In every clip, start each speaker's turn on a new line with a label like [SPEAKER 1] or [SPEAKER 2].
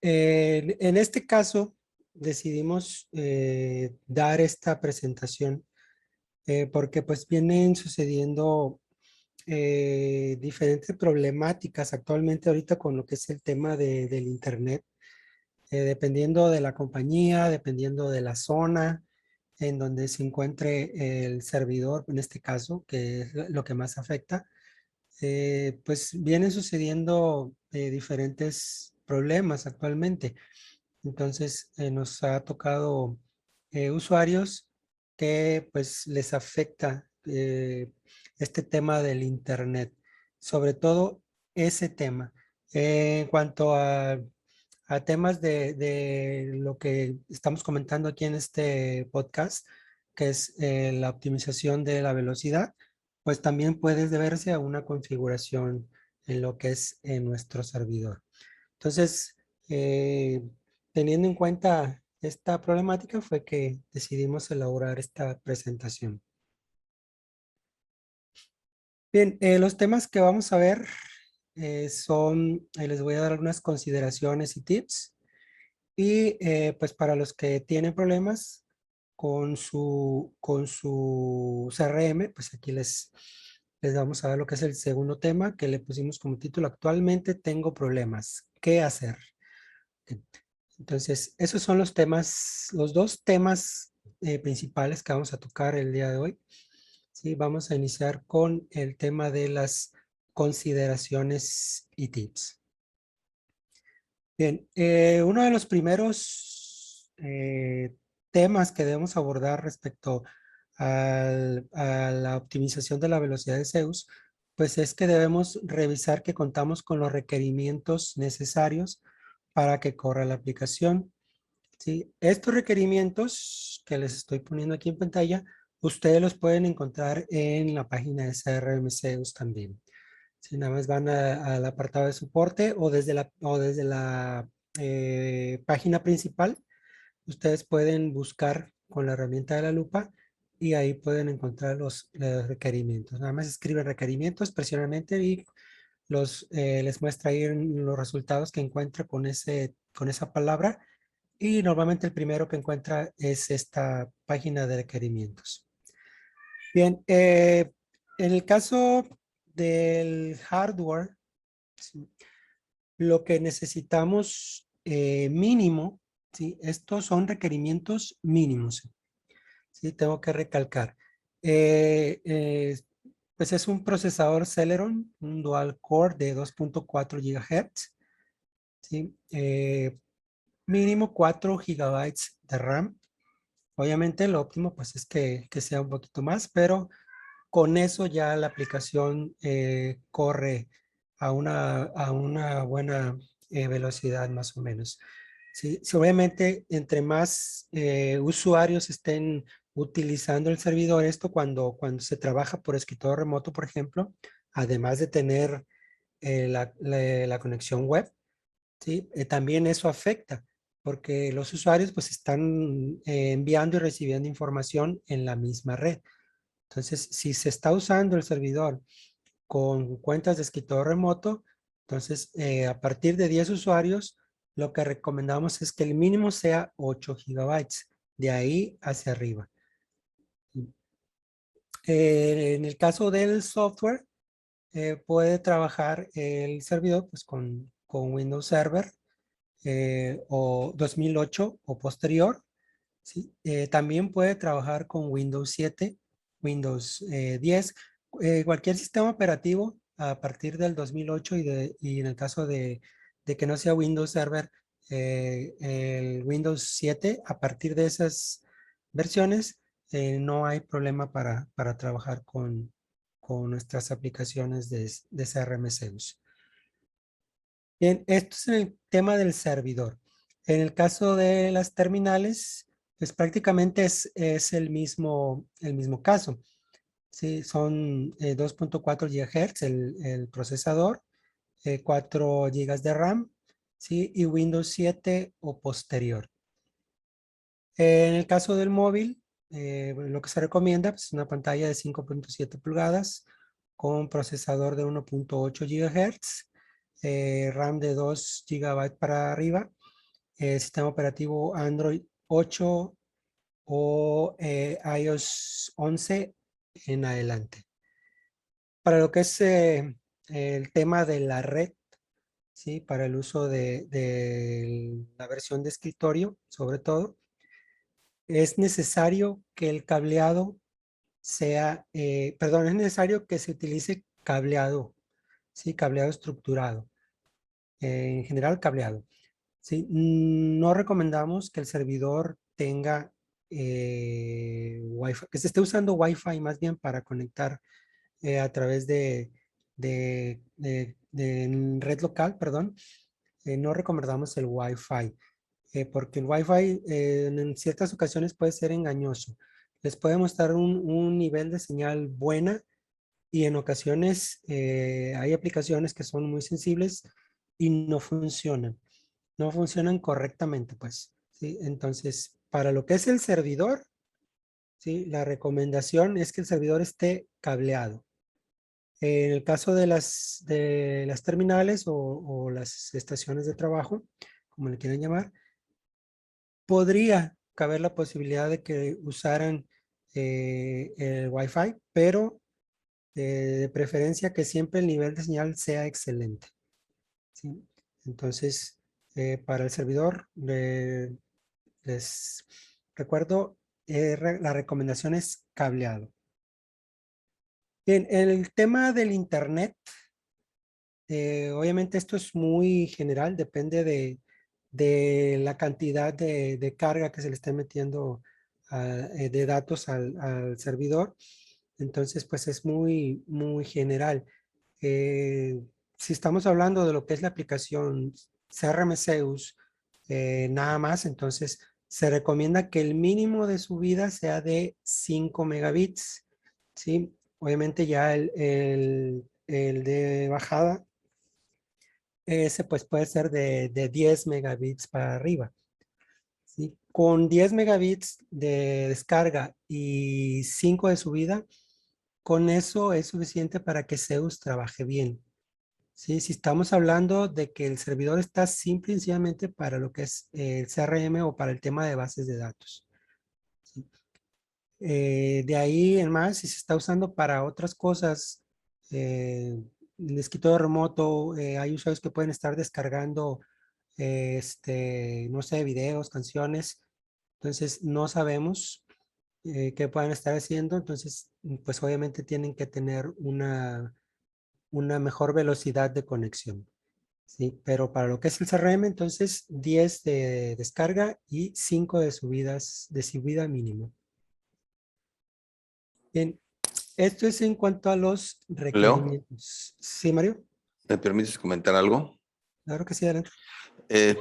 [SPEAKER 1] En este caso, decidimos dar esta presentación porque pues vienen sucediendo diferentes problemáticas actualmente ahorita con lo que es el tema del Internet, dependiendo de la compañía, dependiendo de la zona en donde se encuentre el servidor, en este caso, que es lo que más afecta, pues vienen sucediendo diferentes problemas actualmente. Entonces, nos ha tocado usuarios que pues les afecta este tema del Internet, sobre todo ese tema. En cuanto a temas de lo que estamos comentando aquí en este podcast, que es la optimización de la velocidad, pues también puede deberse a una configuración en lo que es en nuestro servidor. Entonces, eh, teniendo en cuenta esta problemática fue que decidimos elaborar esta presentación. Bien, los temas que vamos a ver son, les voy a dar algunas consideraciones y tips. Y pues para los que tienen problemas con su CRM, pues aquí les vamos a dar lo que es el segundo tema que le pusimos como título: actualmente tengo problemas, ¿qué hacer? Entonces, esos son los temas, los dos temas principales que vamos a tocar el día de hoy. Sí, vamos a iniciar con el tema de las consideraciones y tips. Bien, uno de los primeros temas que debemos abordar respecto a la optimización de la velocidad de Zeus, pues es que debemos revisar que contamos con los requerimientos necesarios para que corra la aplicación. ¿Sí? Estos requerimientos que les estoy poniendo aquí en pantalla, ustedes los pueden encontrar en la página de CRM Zeus también. Si nada más van al apartado de soporte o desde la página principal, ustedes pueden buscar con la herramienta de la lupa y ahí pueden encontrar los requerimientos. Nada más escriben requerimientos, presionan Enter y les muestra ahí los resultados que encuentra con esa palabra, y normalmente el primero que encuentra es esta página de requerimientos. Bien, en el caso del hardware, ¿sí? Lo que necesitamos mínimo, ¿sí? Estos son requerimientos mínimos, ¿sí? Tengo que recalcar. Eh, eh, pues es un procesador Celeron, un dual core de 2.4 GHz, ¿sí? Mínimo 4 gigabytes de RAM. Obviamente lo óptimo pues es que sea un poquito más, pero con eso ya la aplicación corre a una buena velocidad más o menos. Sí, sí, obviamente entre más usuarios estén utilizando el servidor, esto cuando se trabaja por escritorio remoto, por ejemplo, además de tener la conexión web, ¿sí? También eso afecta porque los usuarios pues están enviando y recibiendo información en la misma red. Entonces, si se está usando el servidor con cuentas de escritorio remoto, entonces a partir de 10 usuarios, lo que recomendamos es que el mínimo sea 8 gigabytes, de ahí hacia arriba. En el caso del software, puede trabajar el servidor pues, con Windows Server o 2008 o posterior. ¿Sí? También puede trabajar con Windows 7, Windows 10, cualquier sistema operativo a partir del 2008 y en el caso de que no sea Windows Server, el Windows 7, a partir de esas versiones, no hay problema para trabajar con nuestras aplicaciones de CRM Zeus. Bien, esto es en el tema del servidor. En el caso de las terminales, pues prácticamente es el mismo caso. Sí, son 2.4 GHz el procesador, 4 GB de RAM, ¿sí? Y Windows 7 o posterior. En el caso del móvil, lo que se recomienda pues, es una pantalla de 5.7 pulgadas con procesador de 1.8 GHz, RAM de 2 GB para arriba sistema operativo Android 8 o iOS 11 en adelante. Para lo que es el tema de la red, ¿sí? Para el uso de la versión de escritorio, sobre todo, es necesario que el cableado sea, perdón, es necesario que se utilice cableado, ¿sí? Cableado estructurado, en general cableado, ¿sí? No recomendamos que el servidor tenga Wi-Fi, que se esté usando Wi-Fi más bien para conectar a través de red local, perdón. No recomendamos el Wi-Fi, porque el Wi-Fi en ciertas ocasiones puede ser engañoso. Les puede mostrar un nivel de señal buena y en ocasiones hay aplicaciones que son muy sensibles y no funcionan correctamente, pues, ¿sí? Entonces, para lo que es el servidor, ¿sí? La recomendación es que el servidor esté cableado. En el caso de las terminales o las estaciones de trabajo, como le quieran llamar, podría caber la posibilidad de que usaran el Wi-Fi, pero de preferencia que siempre el nivel de señal sea excelente, ¿sí? Entonces, para el servidor, les recuerdo, la recomendación es cableado. Bien, el tema del internet, obviamente esto es muy general, depende de la cantidad de carga que se le esté metiendo de datos al servidor. Entonces, pues es muy, muy general. Eh, si estamos hablando de lo que es la aplicación CRM Zeus, nada más, entonces se recomienda que el mínimo de subida sea de 5 megabits, ¿sí? Obviamente ya el de bajada, ese pues puede ser de 10 megabits para arriba, ¿sí? Con 10 megabits de descarga y 5 de subida, con eso es suficiente para que Zeus trabaje bien, ¿sí? Si estamos hablando de que el servidor está simple y sencillamente para lo que es el CRM o para el tema de bases de datos, ¿sí? De ahí en más, si se está usando para otras cosas, el escritorio remoto, hay usuarios que pueden estar descargando, no sé, videos, canciones, entonces no sabemos qué puedan estar haciendo, entonces pues obviamente tienen que tener una mejor velocidad de conexión, ¿sí? Pero para lo que es el CRM, entonces 10 de descarga y 5 de subida mínimo. Bien, esto es en cuanto a los
[SPEAKER 2] Leo,
[SPEAKER 1] requerimientos. ¿Sí, Mario?
[SPEAKER 2] ¿me permites comentar algo?
[SPEAKER 1] Claro que sí, adelante.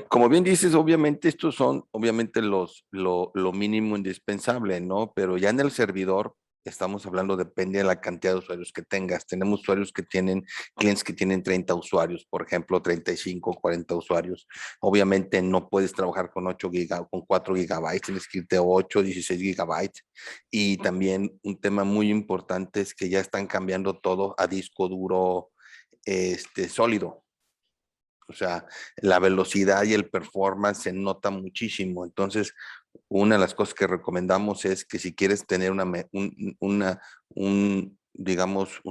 [SPEAKER 2] Como bien dices, obviamente estos son obviamente lo mínimo indispensable, ¿no? Pero ya en el servidor estamos hablando, depende de la cantidad de usuarios que tengas. Tenemos usuarios que tienen, clientes que tienen 30 usuarios, por ejemplo, 35, 40 usuarios. Obviamente no puedes trabajar con 4 gigabytes, tienes que irte a 8, 16 gigabytes. Y también un tema muy importante es que ya están cambiando todo a disco duro sólido. O sea, la velocidad y el performance se nota muchísimo. Entonces, una de las cosas que recomendamos es que si quieres tener digamos,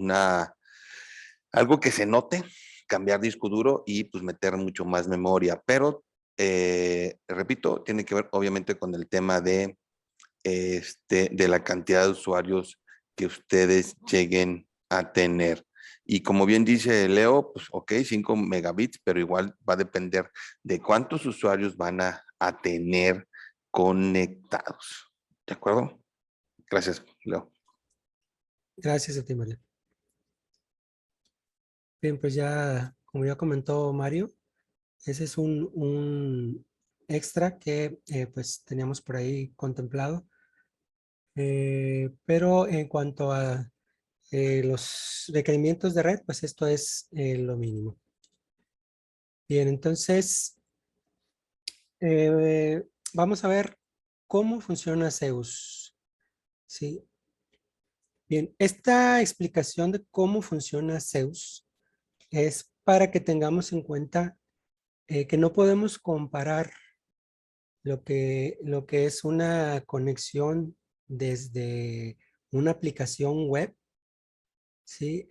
[SPEAKER 2] algo que se note, cambiar disco duro y pues meter mucho más memoria. Pero, repito, tiene que ver obviamente con el tema de la cantidad de usuarios que ustedes lleguen a tener. Y como bien dice Leo, pues ok, 5 megabits, pero igual va a depender de cuántos usuarios van a tener conectados. ¿De acuerdo? Gracias, Leo.
[SPEAKER 1] Gracias a ti, Mario. Bien, pues ya, como ya comentó Mario, ese es un extra que pues teníamos por ahí contemplado. Pero en cuanto a los requerimientos de red, pues esto es lo mínimo. Bien, entonces eh, vamos a ver cómo funciona Zeus. Sí. Bien, esta explicación de cómo funciona Zeus es para que tengamos en cuenta que no podemos comparar lo que es una conexión desde una aplicación web, ¿sí?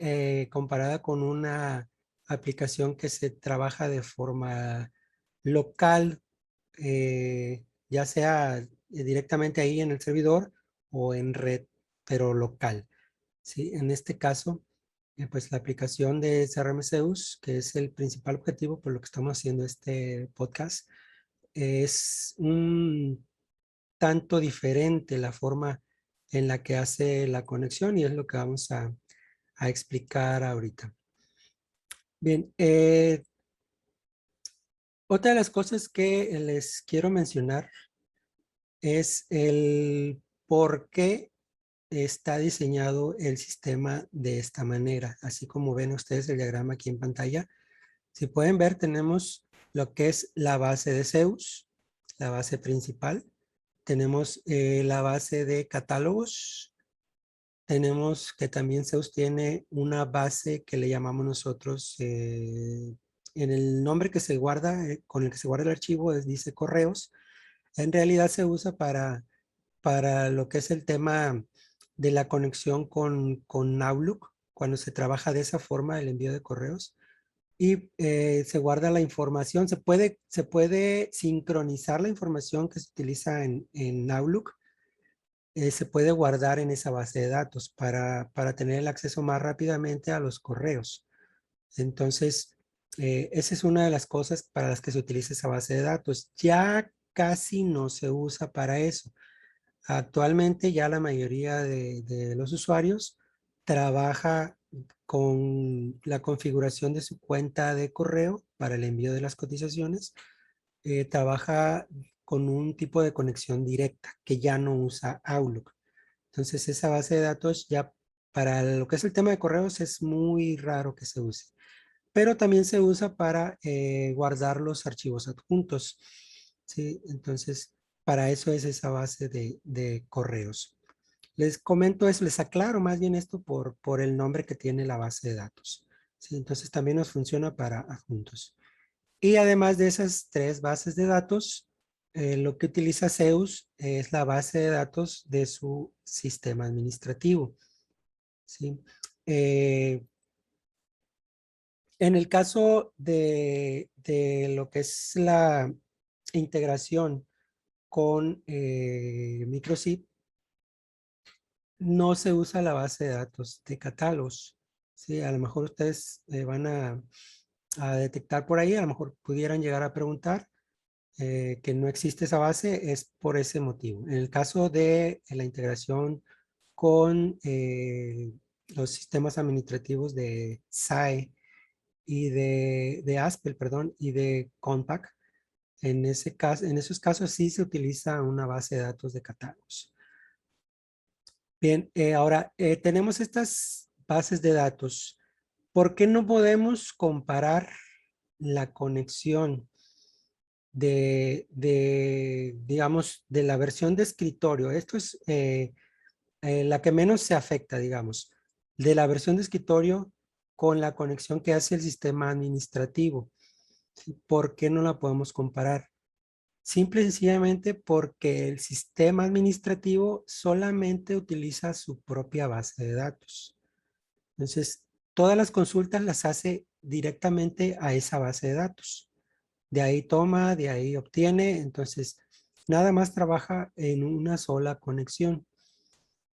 [SPEAKER 1] Comparada con una aplicación que se trabaja de forma local, ya sea directamente ahí en el servidor o en red, pero local, ¿sí? En este caso, pues la aplicación de CRM Zeus, que es el principal objetivo por lo que estamos haciendo este podcast, es un tanto diferente la forma en la que hace la conexión y es lo que vamos a explicar ahorita. Bien, otra de las cosas que les quiero mencionar es el por qué está diseñado el sistema de esta manera. Así como ven ustedes el diagrama aquí en pantalla, si pueden ver, tenemos lo que es la base de Zeus, la base principal. Tenemos la base de catálogos. Tenemos que también Zeus tiene una base que le llamamos nosotros, en el nombre que se guarda, con el que se guarda el archivo, dice correos. En realidad se usa para lo que es el tema de la conexión con Outlook, cuando se trabaja de esa forma, el envío de correos. Y se guarda la información, se puede sincronizar la información que se utiliza en Outlook, se puede guardar en esa base de datos para tener el acceso más rápidamente a los correos. Entonces, esa es una de las cosas para las que se utiliza esa base de datos. Ya casi no se usa para eso. Actualmente ya la mayoría de los usuarios trabaja con la configuración de su cuenta de correo para el envío de las cotizaciones. Trabaja con un tipo de conexión directa que ya no usa Outlook. Entonces esa base de datos ya para lo que es el tema de correos es muy raro que se use, pero también se usa para guardar los archivos adjuntos, ¿sí? Entonces para eso es esa base de correos. Les comento eso, les aclaro más bien esto por el nombre que tiene la base de datos, ¿sí? Entonces también nos funciona para adjuntos. Y además de esas tres bases de datos, lo que utiliza Zeus es la base de datos de su sistema administrativo, ¿sí? Eh, en el caso de lo que es la integración con Microsoft, no se usa la base de datos de catálogos, ¿sí? A lo mejor ustedes van a detectar por ahí, a lo mejor pudieran llegar a preguntar, que no existe esa base, es por ese motivo. En el caso de la integración con los sistemas administrativos de SAE y de Aspel, perdón, y de Compaq, en ese caso, en esos casos sí se utiliza una base de datos de catálogos. Bien, ahora tenemos estas bases de datos. ¿Por qué no podemos comparar la conexión digamos, de la versión de escritorio? Esto es la que menos se afecta, digamos, de la versión de escritorio con la conexión que hace el sistema administrativo. ¿Sí? ¿Por qué no la podemos comparar? Simple y sencillamente porque el sistema administrativo solamente utiliza su propia base de datos. Entonces, todas las consultas las hace directamente a esa base de datos. De ahí toma, de ahí obtiene, entonces nada más trabaja en una sola conexión,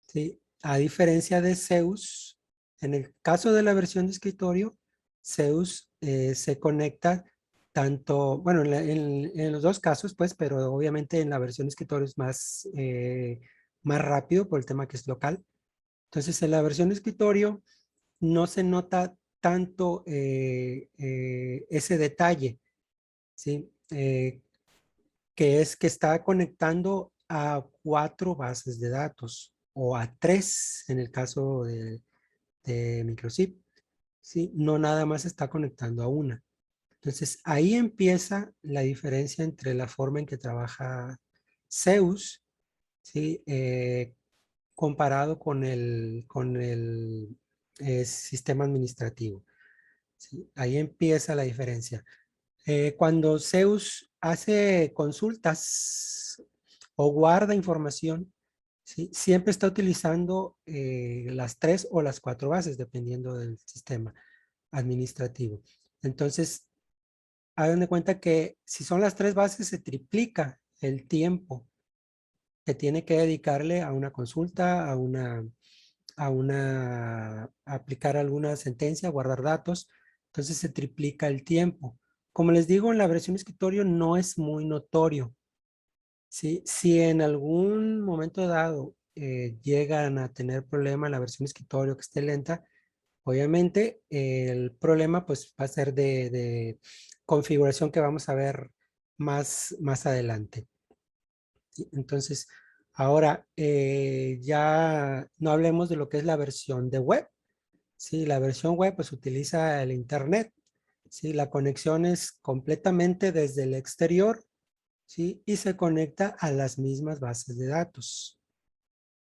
[SPEAKER 1] ¿sí? A diferencia de Zeus, en el caso de la versión de escritorio, Zeus se conecta tanto, bueno, en los dos casos, pues, pero obviamente en la versión de escritorio es más rápido por el tema que es local. Entonces, en la versión de escritorio no se nota tanto ese detalle, ¿sí? Que es que está conectando a 4 bases de datos o a 3 en el caso de Microsoft, ¿sí? No nada más está conectando a una. Entonces ahí empieza la diferencia entre la forma en que trabaja Zeus, ¿sí? Comparado con el sistema administrativo, ¿sí? Ahí empieza la diferencia. Cuando Zeus hace consultas o guarda información, ¿sí? Siempre está utilizando las 3 o las 4 bases, dependiendo del sistema administrativo. Entonces, hagan de cuenta que si son las 3 bases, se triplica el tiempo que tiene que dedicarle a una consulta, a aplicar alguna sentencia, guardar datos. Entonces se triplica el tiempo. Como les digo, en la versión escritorio no es muy notorio. ¿Sí? Si en algún momento dado llegan a tener problema en la versión escritorio que esté lenta, obviamente el problema pues va a ser de configuración que vamos a ver más adelante. ¿Sí? Entonces, ahora ya no hablemos de lo que es la versión de web. Sí, la versión web pues utiliza el internet. Sí, la conexión es completamente desde el exterior, ¿sí? Y se conecta a las mismas bases de datos.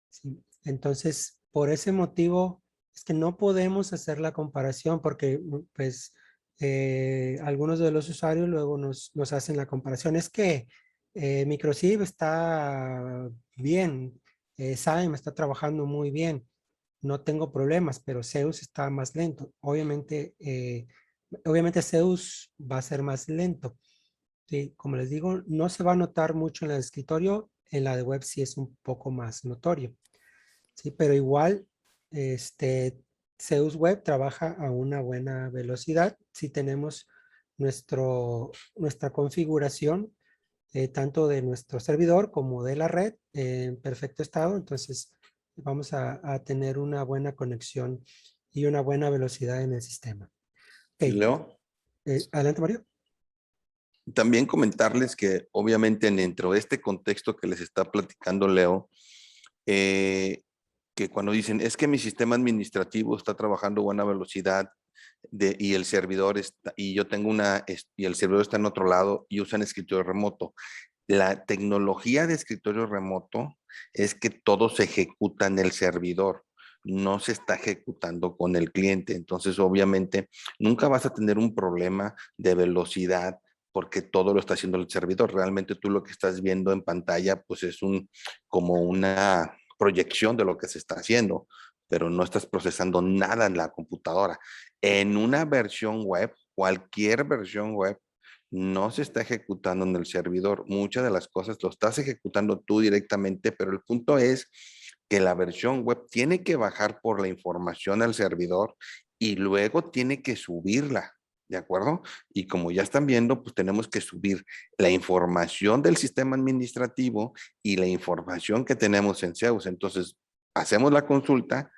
[SPEAKER 1] ¿Sí? Entonces, por ese motivo es que no podemos hacer la comparación porque pues algunos de los usuarios luego nos hacen la comparación. Es que Microsoft está bien, SAEM está trabajando muy bien, no tengo problemas, pero Zeus está más lento. Obviamente Zeus va a ser más lento. Sí, como les digo, no se va a notar mucho en el escritorio, en la de web sí es un poco más notorio. Sí, pero igual, Zeus Web trabaja a una buena velocidad si tenemos nuestra configuración, tanto de nuestro servidor como de la red en perfecto estado. Entonces, vamos a tener una buena conexión y una buena velocidad en el sistema.
[SPEAKER 2] Y
[SPEAKER 1] Ok,
[SPEAKER 2] Leo,
[SPEAKER 1] adelante, Mario.
[SPEAKER 2] también comentarles que obviamente dentro de este contexto que les está platicando Leo, eh, que cuando dicen, es que mi sistema administrativo está trabajando a buena velocidad y el servidor está, y yo tengo y el servidor está en otro lado y usan escritorio remoto. La tecnología de escritorio remoto es que todo se ejecuta en el servidor, no se está ejecutando con el cliente. Entonces, obviamente, nunca vas a tener un problema de velocidad porque todo lo está haciendo el servidor. Realmente tú lo que estás viendo en pantalla, pues es como una proyección de lo que se está haciendo, pero no estás procesando nada en la computadora. En una versión web, cualquier versión web, no se está ejecutando en el servidor. Muchas de las cosas lo estás ejecutando tú directamente, pero el punto es que la versión web tiene que bajar por la información al servidor y luego tiene que subirla. ¿De acuerdo? Y como ya están viendo, pues tenemos que subir la información del sistema administrativo y la información que tenemos en Zeus. Entonces, hacemos la consulta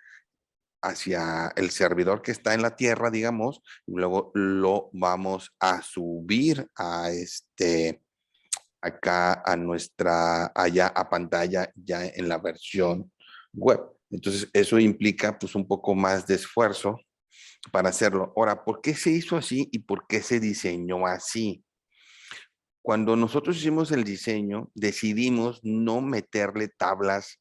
[SPEAKER 2] hacia el servidor que está en la tierra, digamos, y luego lo vamos a subir a acá a allá a pantalla, ya en la versión web. Entonces, eso implica pues un poco más de esfuerzo para hacerlo. Ahora, ¿por qué se hizo así y por qué se diseñó así? Cuando nosotros hicimos el diseño, decidimos no meterle tablas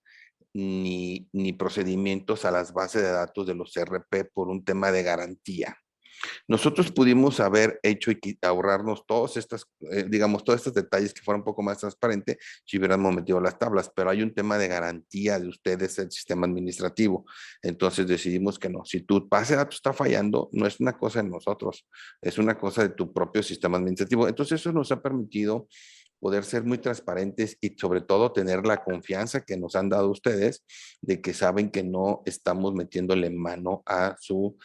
[SPEAKER 2] ni procedimientos a las bases de datos de los CRP por un tema de garantía. Nosotros pudimos haber hecho y ahorrarnos todos digamos, todos estos detalles que fueran un poco más transparentes si hubiéramos metido las tablas, pero hay un tema de garantía de ustedes, el sistema administrativo. Entonces decidimos que no. Si tu base de datos está fallando, no es una cosa de nosotros, es una cosa de tu propio sistema administrativo. Entonces eso nos ha permitido poder ser muy transparentes y sobre todo tener la confianza que nos han dado ustedes de que saben que no estamos metiéndole mano a su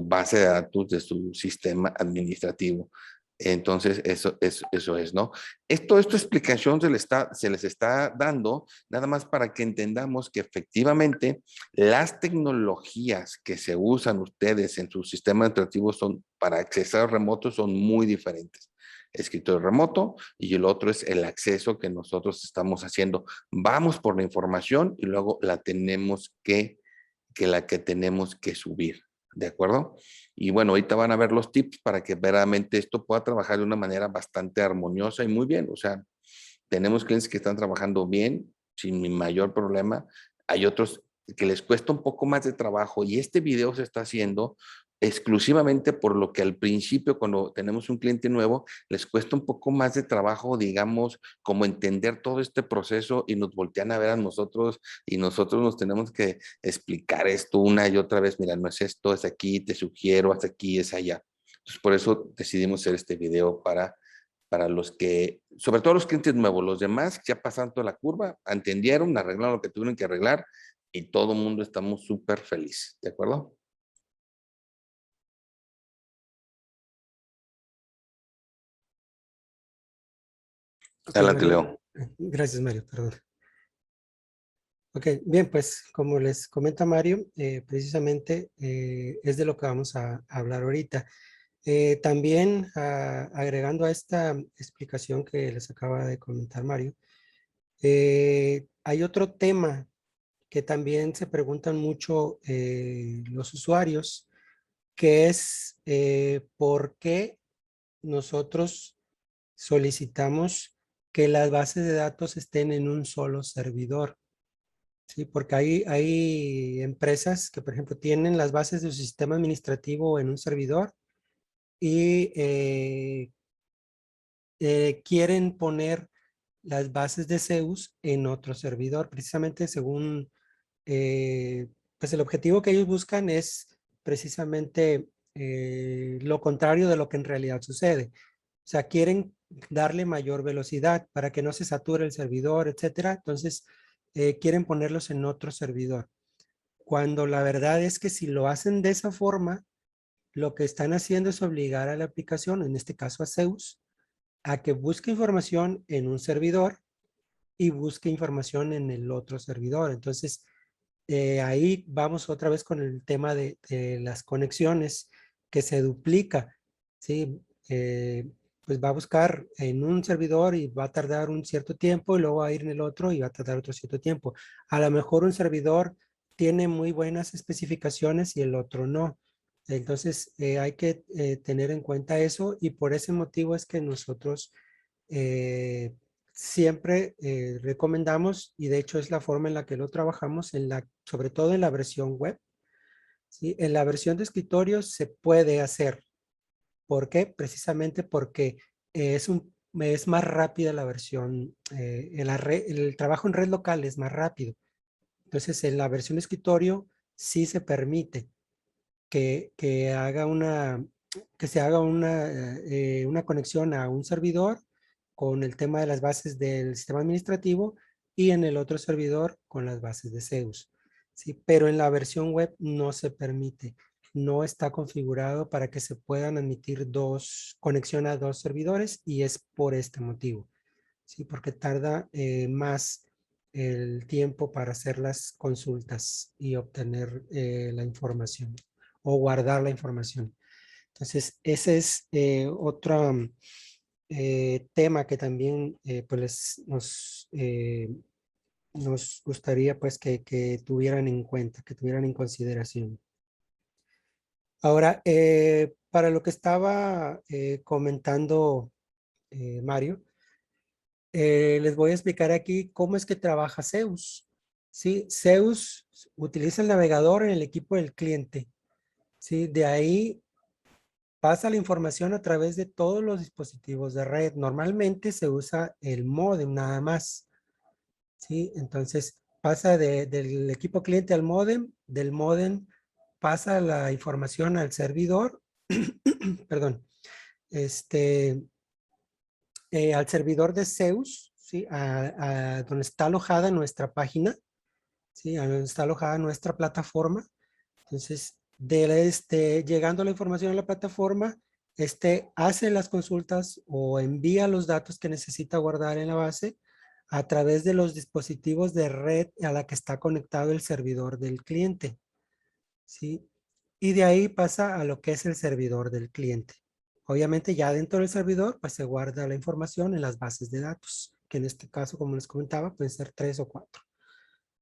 [SPEAKER 2] base de datos de su sistema administrativo. Entonces, eso es, ¿no? Esta explicación se les está dando nada más para que entendamos que efectivamente las tecnologías que se usan ustedes en su sistema administrativo son para accesar remotos son muy diferentes. Escritorio remoto y el otro es el acceso que nosotros estamos haciendo. Vamos por la información y luego la que tenemos que subir. ¿De acuerdo? Y bueno, ahorita van a ver los tips para que verdaderamente esto pueda trabajar de una manera bastante armoniosa y muy bien. O sea, tenemos clientes que están trabajando bien, sin mi mayor problema. Hay otros que les cuesta un poco más de trabajo y este video se está haciendo exclusivamente por lo que al principio, cuando tenemos un cliente nuevo, les cuesta un poco más de trabajo, digamos, como entender todo este proceso y nos voltean a ver a nosotros y nosotros nos tenemos que explicar esto una y otra vez. Mira, no es esto, es aquí, te sugiero, haz aquí, es allá. Entonces, por eso decidimos hacer este video para los que, sobre todo los clientes nuevos, los demás ya pasaron toda la curva, entendieron, arreglaron lo que tuvieron que arreglar y todo el mundo estamos súper felices, ¿de acuerdo?
[SPEAKER 1] Ok,
[SPEAKER 2] Adelante,
[SPEAKER 1] Mario.
[SPEAKER 2] Leo.
[SPEAKER 1] Gracias, Mario, perdón. Ok, bien, pues como les comenta Mario, precisamente es de lo que vamos a hablar ahorita. También agregando a esta explicación que les acaba de comentar Mario, hay otro tema que también se preguntan mucho los usuarios, que es por qué nosotros solicitamos que las bases de datos estén en un solo servidor. Sí, porque hay empresas que, por ejemplo, tienen las bases de su sistema administrativo en un servidor y quieren poner las bases de Zeus en otro servidor, precisamente según, pues el objetivo que ellos buscan es precisamente lo contrario de lo que en realidad sucede. O sea, quieren darle mayor velocidad para que no se sature el servidor, etcétera. Entonces, quieren ponerlos en otro servidor. Cuando la verdad es que si lo hacen de esa forma, lo que están haciendo es obligar a la aplicación, en este caso a Zeus, a que busque información en un servidor y busque información en el otro servidor. Entonces, ahí vamos otra vez con el tema de las conexiones que se duplica, ¿sí? Pues va a buscar en un servidor y va a tardar un cierto tiempo y luego va a ir en el otro y va a tardar otro cierto tiempo. A lo mejor un servidor tiene muy buenas especificaciones y el otro no. Entonces hay que tener en cuenta eso y por ese motivo es que nosotros eh, siempre recomendamos, y de hecho es la forma en la que lo trabajamos, sobre todo en la versión web. ¿Sí? En la versión de escritorio se puede hacer. ¿Por qué? Precisamente porque es más rápida la versión, el trabajo en red local es más rápido. Entonces en la versión de escritorio sí se permite que haga que se haga una conexión a un servidor con el tema de las bases del sistema administrativo y en el otro servidor con las bases de Zeus. ¿Sí? Pero en la versión web no se permite. No está configurado para que se puedan admitir conexión a dos servidores y es por este motivo. ¿Sí? Porque tarda más el tiempo para hacer las consultas y obtener la información o guardar la información. Entonces, ese es otro tema que también pues nos gustaría pues que tuvieran en cuenta, que tuvieran en consideración. Ahora, para lo que estaba comentando Mario, les voy a explicar aquí cómo es que trabaja Zeus. ¿Sí? Zeus utiliza el navegador en el equipo del cliente. ¿Sí? De ahí pasa la información a través de todos los dispositivos de red. Normalmente se usa el módem nada más. ¿Sí? Entonces pasa del equipo cliente al módem, del módem pasa la información al servidor, perdón, al servidor de Zeus, ¿sí? A donde está alojada nuestra página, ¿sí? A donde está alojada nuestra plataforma. Entonces, llegando la información a la plataforma, hace las consultas o envía los datos que necesita guardar en la base a través de los dispositivos de red a la que está conectado el servidor del cliente, ¿sí? Y de ahí pasa a lo que es el servidor del cliente. Obviamente ya dentro del servidor, pues se guarda la información en las bases de datos, que en este caso, como les comentaba, pueden ser 3 o 4.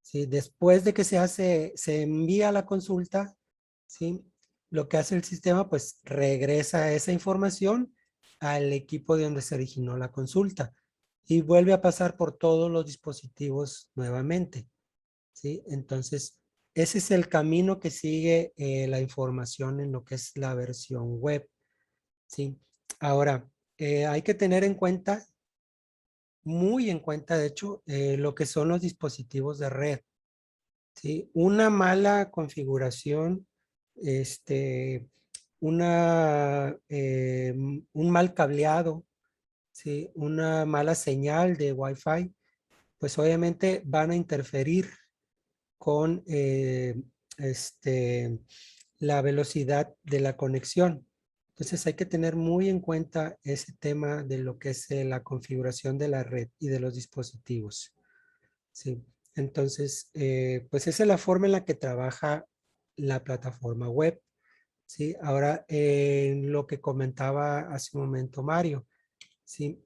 [SPEAKER 1] ¿Sí? Después de que se envía la consulta, ¿sí? Lo que hace el sistema, pues regresa esa información al equipo de donde se originó la consulta y vuelve a pasar por todos los dispositivos nuevamente, ¿sí? Entonces, ese es el camino que sigue la información en lo que es la versión web, ¿sí? Ahora, hay que tener en cuenta, muy en cuenta, de hecho, lo que son los dispositivos de red, ¿sí? Una mala configuración, este, un mal cableado, ¿sí? Una mala señal de Wi-Fi, pues obviamente van a interferir con la velocidad de la conexión. Entonces hay que tener muy en cuenta ese tema de lo que es la configuración de la red y de los dispositivos. Sí. Entonces, pues esa es la forma en la que trabaja la plataforma web. Sí. Ahora, en lo que comentaba hace un momento Mario, sí.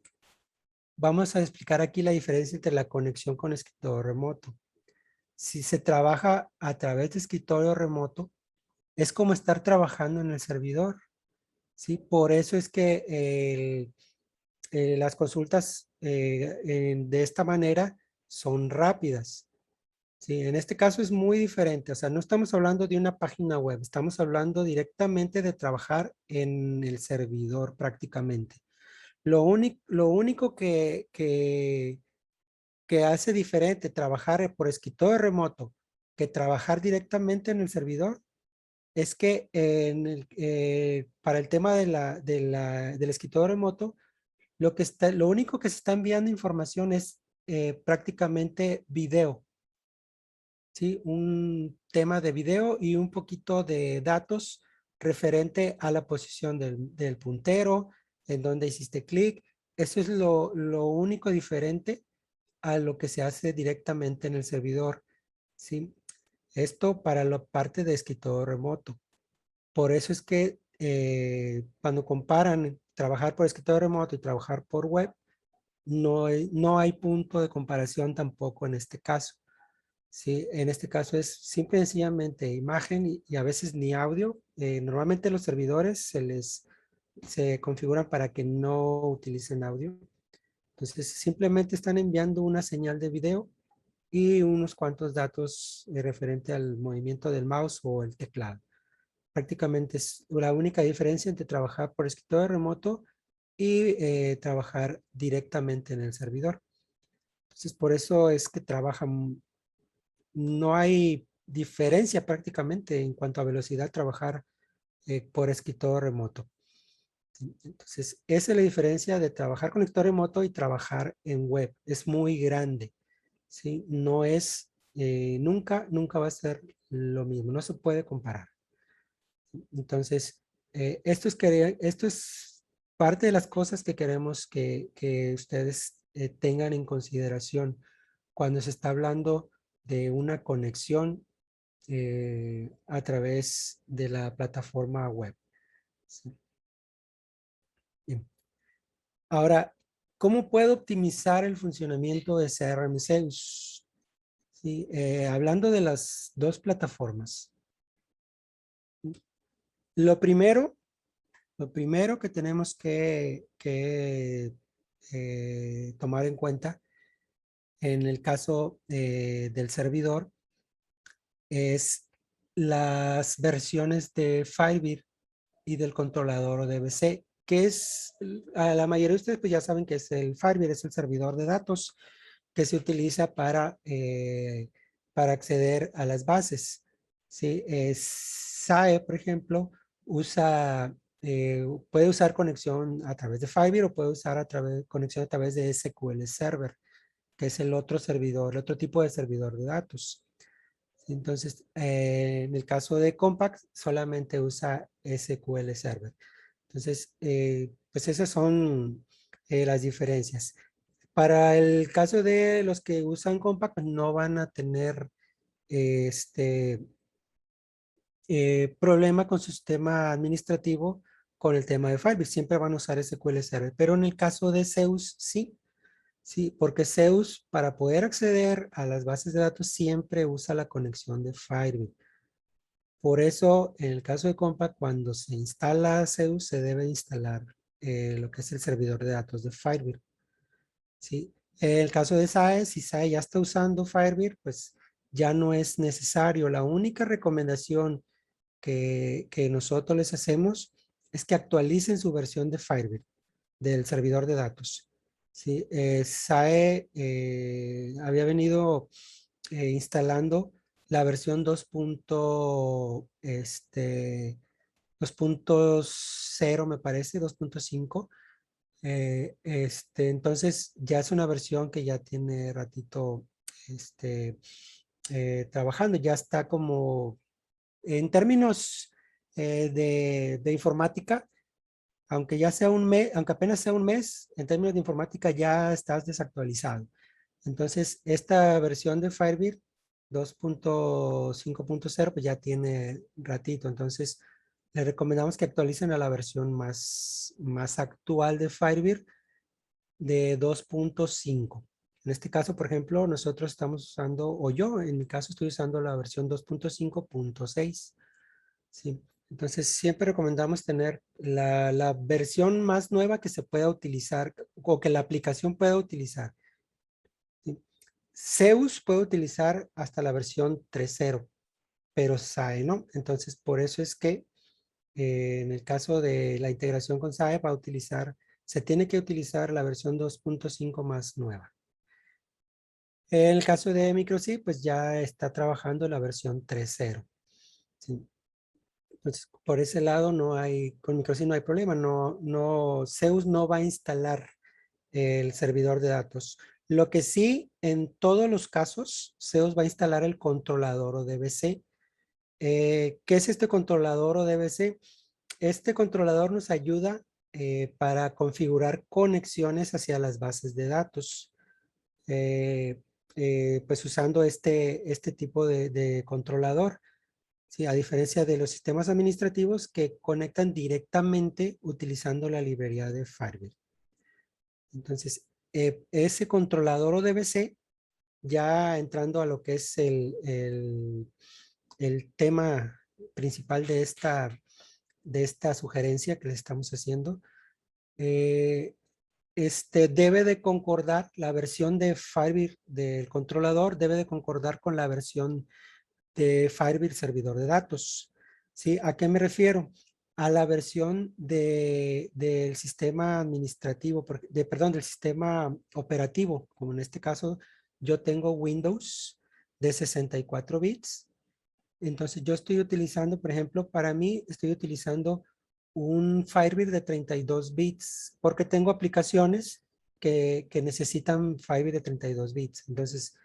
[SPEAKER 1] Vamos a explicar aquí la diferencia entre la conexión con escritorio remoto. Si se trabaja a través de escritorio remoto, es como estar trabajando en el servidor, ¿sí? Por eso es que las consultas de esta manera son rápidas, ¿sí? En este caso es muy diferente, o sea, no estamos hablando de una página web, estamos hablando directamente de trabajar en el servidor prácticamente. Lo único que hace diferente trabajar por escritorio remoto que trabajar directamente en el servidor es que para el tema del escritorio remoto, lo único que se está enviando información es prácticamente video, ¿sí? Un tema de video y un poquito de datos referente a la posición del puntero, en donde hiciste clic. Eso es lo único diferente a lo que se hace directamente en el servidor, ¿sí? Esto para la parte de escritorio remoto. Por eso es que cuando comparan trabajar por escritorio remoto y trabajar por web, no hay punto de comparación tampoco en este caso. ¿Sí? En este caso es simple y sencillamente imagen y a veces ni audio. Normalmente los servidores se configuran para que no utilicen audio. Entonces simplemente están enviando una señal de video y unos cuantos datos referente al movimiento del mouse o el teclado. Prácticamente es la única diferencia entre trabajar por escritorio remoto y trabajar directamente en el servidor. Entonces, por eso es que trabajan, no hay diferencia prácticamente en cuanto a velocidad trabajar por escritorio remoto. Entonces, esa es la diferencia de trabajar con escritorio remoto y trabajar en web. Es muy grande, ¿sí? No es, nunca va a ser lo mismo, no se puede comparar. Entonces, esto es parte de las cosas que queremos que ustedes tengan en consideración cuando se está hablando de una conexión a través de la plataforma web. ¿Sí? Bien. Ahora, ¿cómo puedo optimizar el funcionamiento de CRM Zeus? ¿Sí? Hablando de las dos plataformas. Lo primero Lo primero que tenemos que tomar en cuenta en el caso del servidor es las versiones de Firebird y del controlador DBC, que es, a la mayoría de ustedes pues ya saben que es el Firebird, es el servidor de datos que se utiliza para acceder a las bases. ¿Sí? SAE, por ejemplo, puede usar conexión a través de Fiverr o puede usar conexión a través de SQL Server, que es el otro servidor, el otro tipo de servidor de datos. Entonces, en el caso de Compact, solamente usa SQL Server. Entonces, pues esas son las diferencias. Para el caso de los que usan Compact, pues no van a tener problema con su sistema administrativo con el tema de Firebase. Siempre van a usar SQL Server. Pero en el caso de Zeus, sí. Sí, porque Zeus, para poder acceder a las bases de datos, siempre usa la conexión de Firebase. Por eso, en el caso de Compact, cuando se instala Zeus, se debe instalar lo que es el servidor de datos de Firebase. ¿Sí? En el caso de SAE, si SAE ya está usando Firebird, pues ya no es necesario. La única recomendación que nosotros les hacemos es que actualicen su versión de Firebird, del servidor de datos. ¿Sí? SAE había venido instalando la versión 2.0, me parece, 2.5. Entonces ya es una versión que ya tiene ratito trabajando, ya está como en términos de informática, aunque ya sea un mes, aunque apenas sea un mes, en términos de informática ya estás desactualizado. Entonces, esta versión de Firebird 2.5.0 pues ya tiene ratito. Entonces, le recomendamos que actualicen a la versión más actual de Firebird de 2.5. En este caso, por ejemplo, nosotros estamos usando, o yo en mi caso estoy usando la versión 2.5.6. Sí. Entonces, siempre recomendamos tener la versión más nueva que se pueda utilizar o que la aplicación pueda utilizar. ¿Sí? Zeus puede utilizar hasta la versión 3.0, pero SAE no. Entonces, por eso es que en el caso de la integración con SAE se tiene que utilizar la versión 2.5 más nueva. En el caso de MicroC, pues ya está trabajando la versión 3.0. ¿Sí? Entonces, por ese lado con MicroC no hay problema. Zeus no va a instalar el servidor de datos. Lo que sí, en todos los casos, Zeus va a instalar el controlador o DBC. ¿Qué es este controlador o DBC? Este controlador nos ayuda para configurar conexiones hacia las bases de datos. Pues usando este tipo de controlador. Sí, a diferencia de los sistemas administrativos que conectan directamente utilizando la librería de Firebird. Entonces, ese controlador o DBC, ya entrando a lo que es el tema principal de esta sugerencia que le estamos haciendo, debe de concordar, la versión de Firebird del controlador debe de concordar con la versión de Firebird servidor de datos. ¿Sí? ¿A qué me refiero? A la versión del sistema administrativo, perdón, del sistema operativo, como en este caso yo tengo Windows de 64 bits. Entonces yo estoy utilizando, por ejemplo, para mí estoy utilizando un Firebird de 32 bits, porque tengo aplicaciones que necesitan Firebird de 32 bits. Entonces,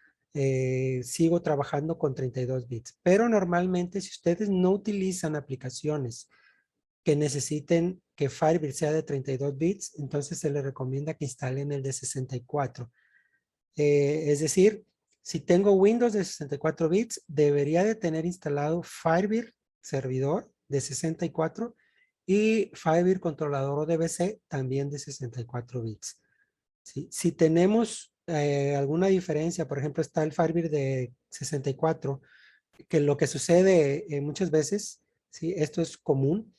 [SPEAKER 1] sigo trabajando con 32 bits. Pero normalmente, si ustedes no utilizan aplicaciones que necesiten que Firebird sea de 32 bits, entonces se les recomienda que instalen el de 64. Es decir, si tengo Windows de 64 bits, debería de tener instalado Firebird servidor de 64 y Firebird controlador o DBC también de 64 bits. ¿Sí? Si tenemos alguna diferencia, por ejemplo, está el Firebird de 64, que lo que sucede muchas veces, ¿sí? Esto es común.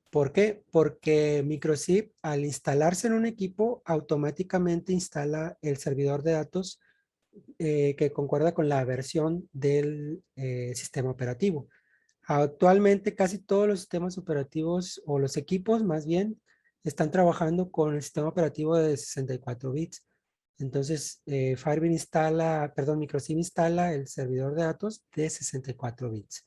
[SPEAKER 1] ¿Por qué? Porque Microchip al instalarse en un equipo automáticamente instala el servidor de datos que concuerda con la versión del sistema operativo. Actualmente casi todos los sistemas operativos o los equipos más bien están trabajando con el sistema operativo de 64 bits. Entonces, Microsim instala el servidor de datos de 64 bits.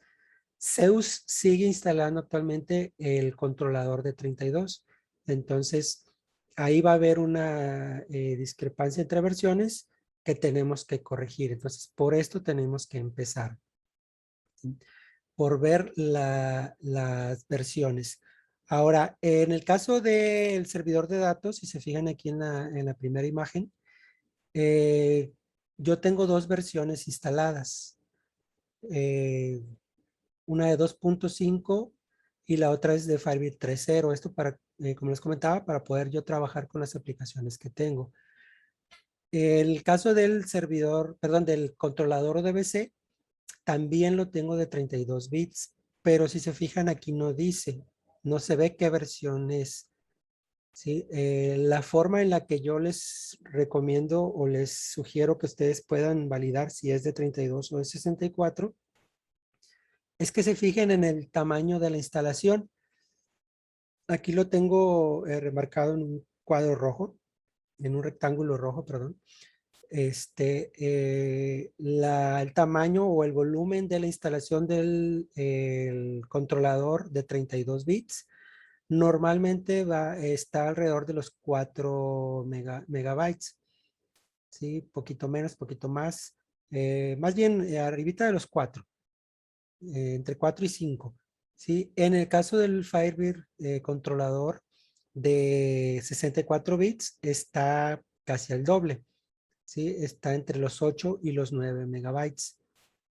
[SPEAKER 1] Zeus sigue instalando actualmente el controlador de 32. Entonces, ahí va a haber una discrepancia entre versiones que tenemos que corregir. Entonces, por esto tenemos que empezar. ¿Sí? Por ver las versiones. Ahora, en el caso del servidor de datos, si se fijan aquí en la primera imagen, yo tengo dos versiones instaladas. Una de 2.5 y la otra es de Firebird 3.0. Esto para, como les comentaba, para poder yo trabajar con las aplicaciones que tengo. El caso del servidor, perdón, del controlador ODBC, también lo tengo de 32 bits, pero si se fijan aquí no dice, no se ve qué versión es. ¿sí? La forma en la que yo les recomiendo o les sugiero que ustedes puedan validar si es de 32 o de 64 es que se fijen en el tamaño de la instalación. Aquí lo tengo remarcado en un cuadro rojo, en un rectángulo rojo, perdón. El tamaño o el volumen de la instalación del el controlador de 32 bits normalmente está alrededor de los 4 megabytes, ¿sí? Poquito menos, poquito más. Más bien arribita de los 4, entre 4 y 5. ¿Sí? En el caso del Firebird controlador de 64 bits está casi al doble. ¿Sí? Está entre los 8 y los 9 megabytes.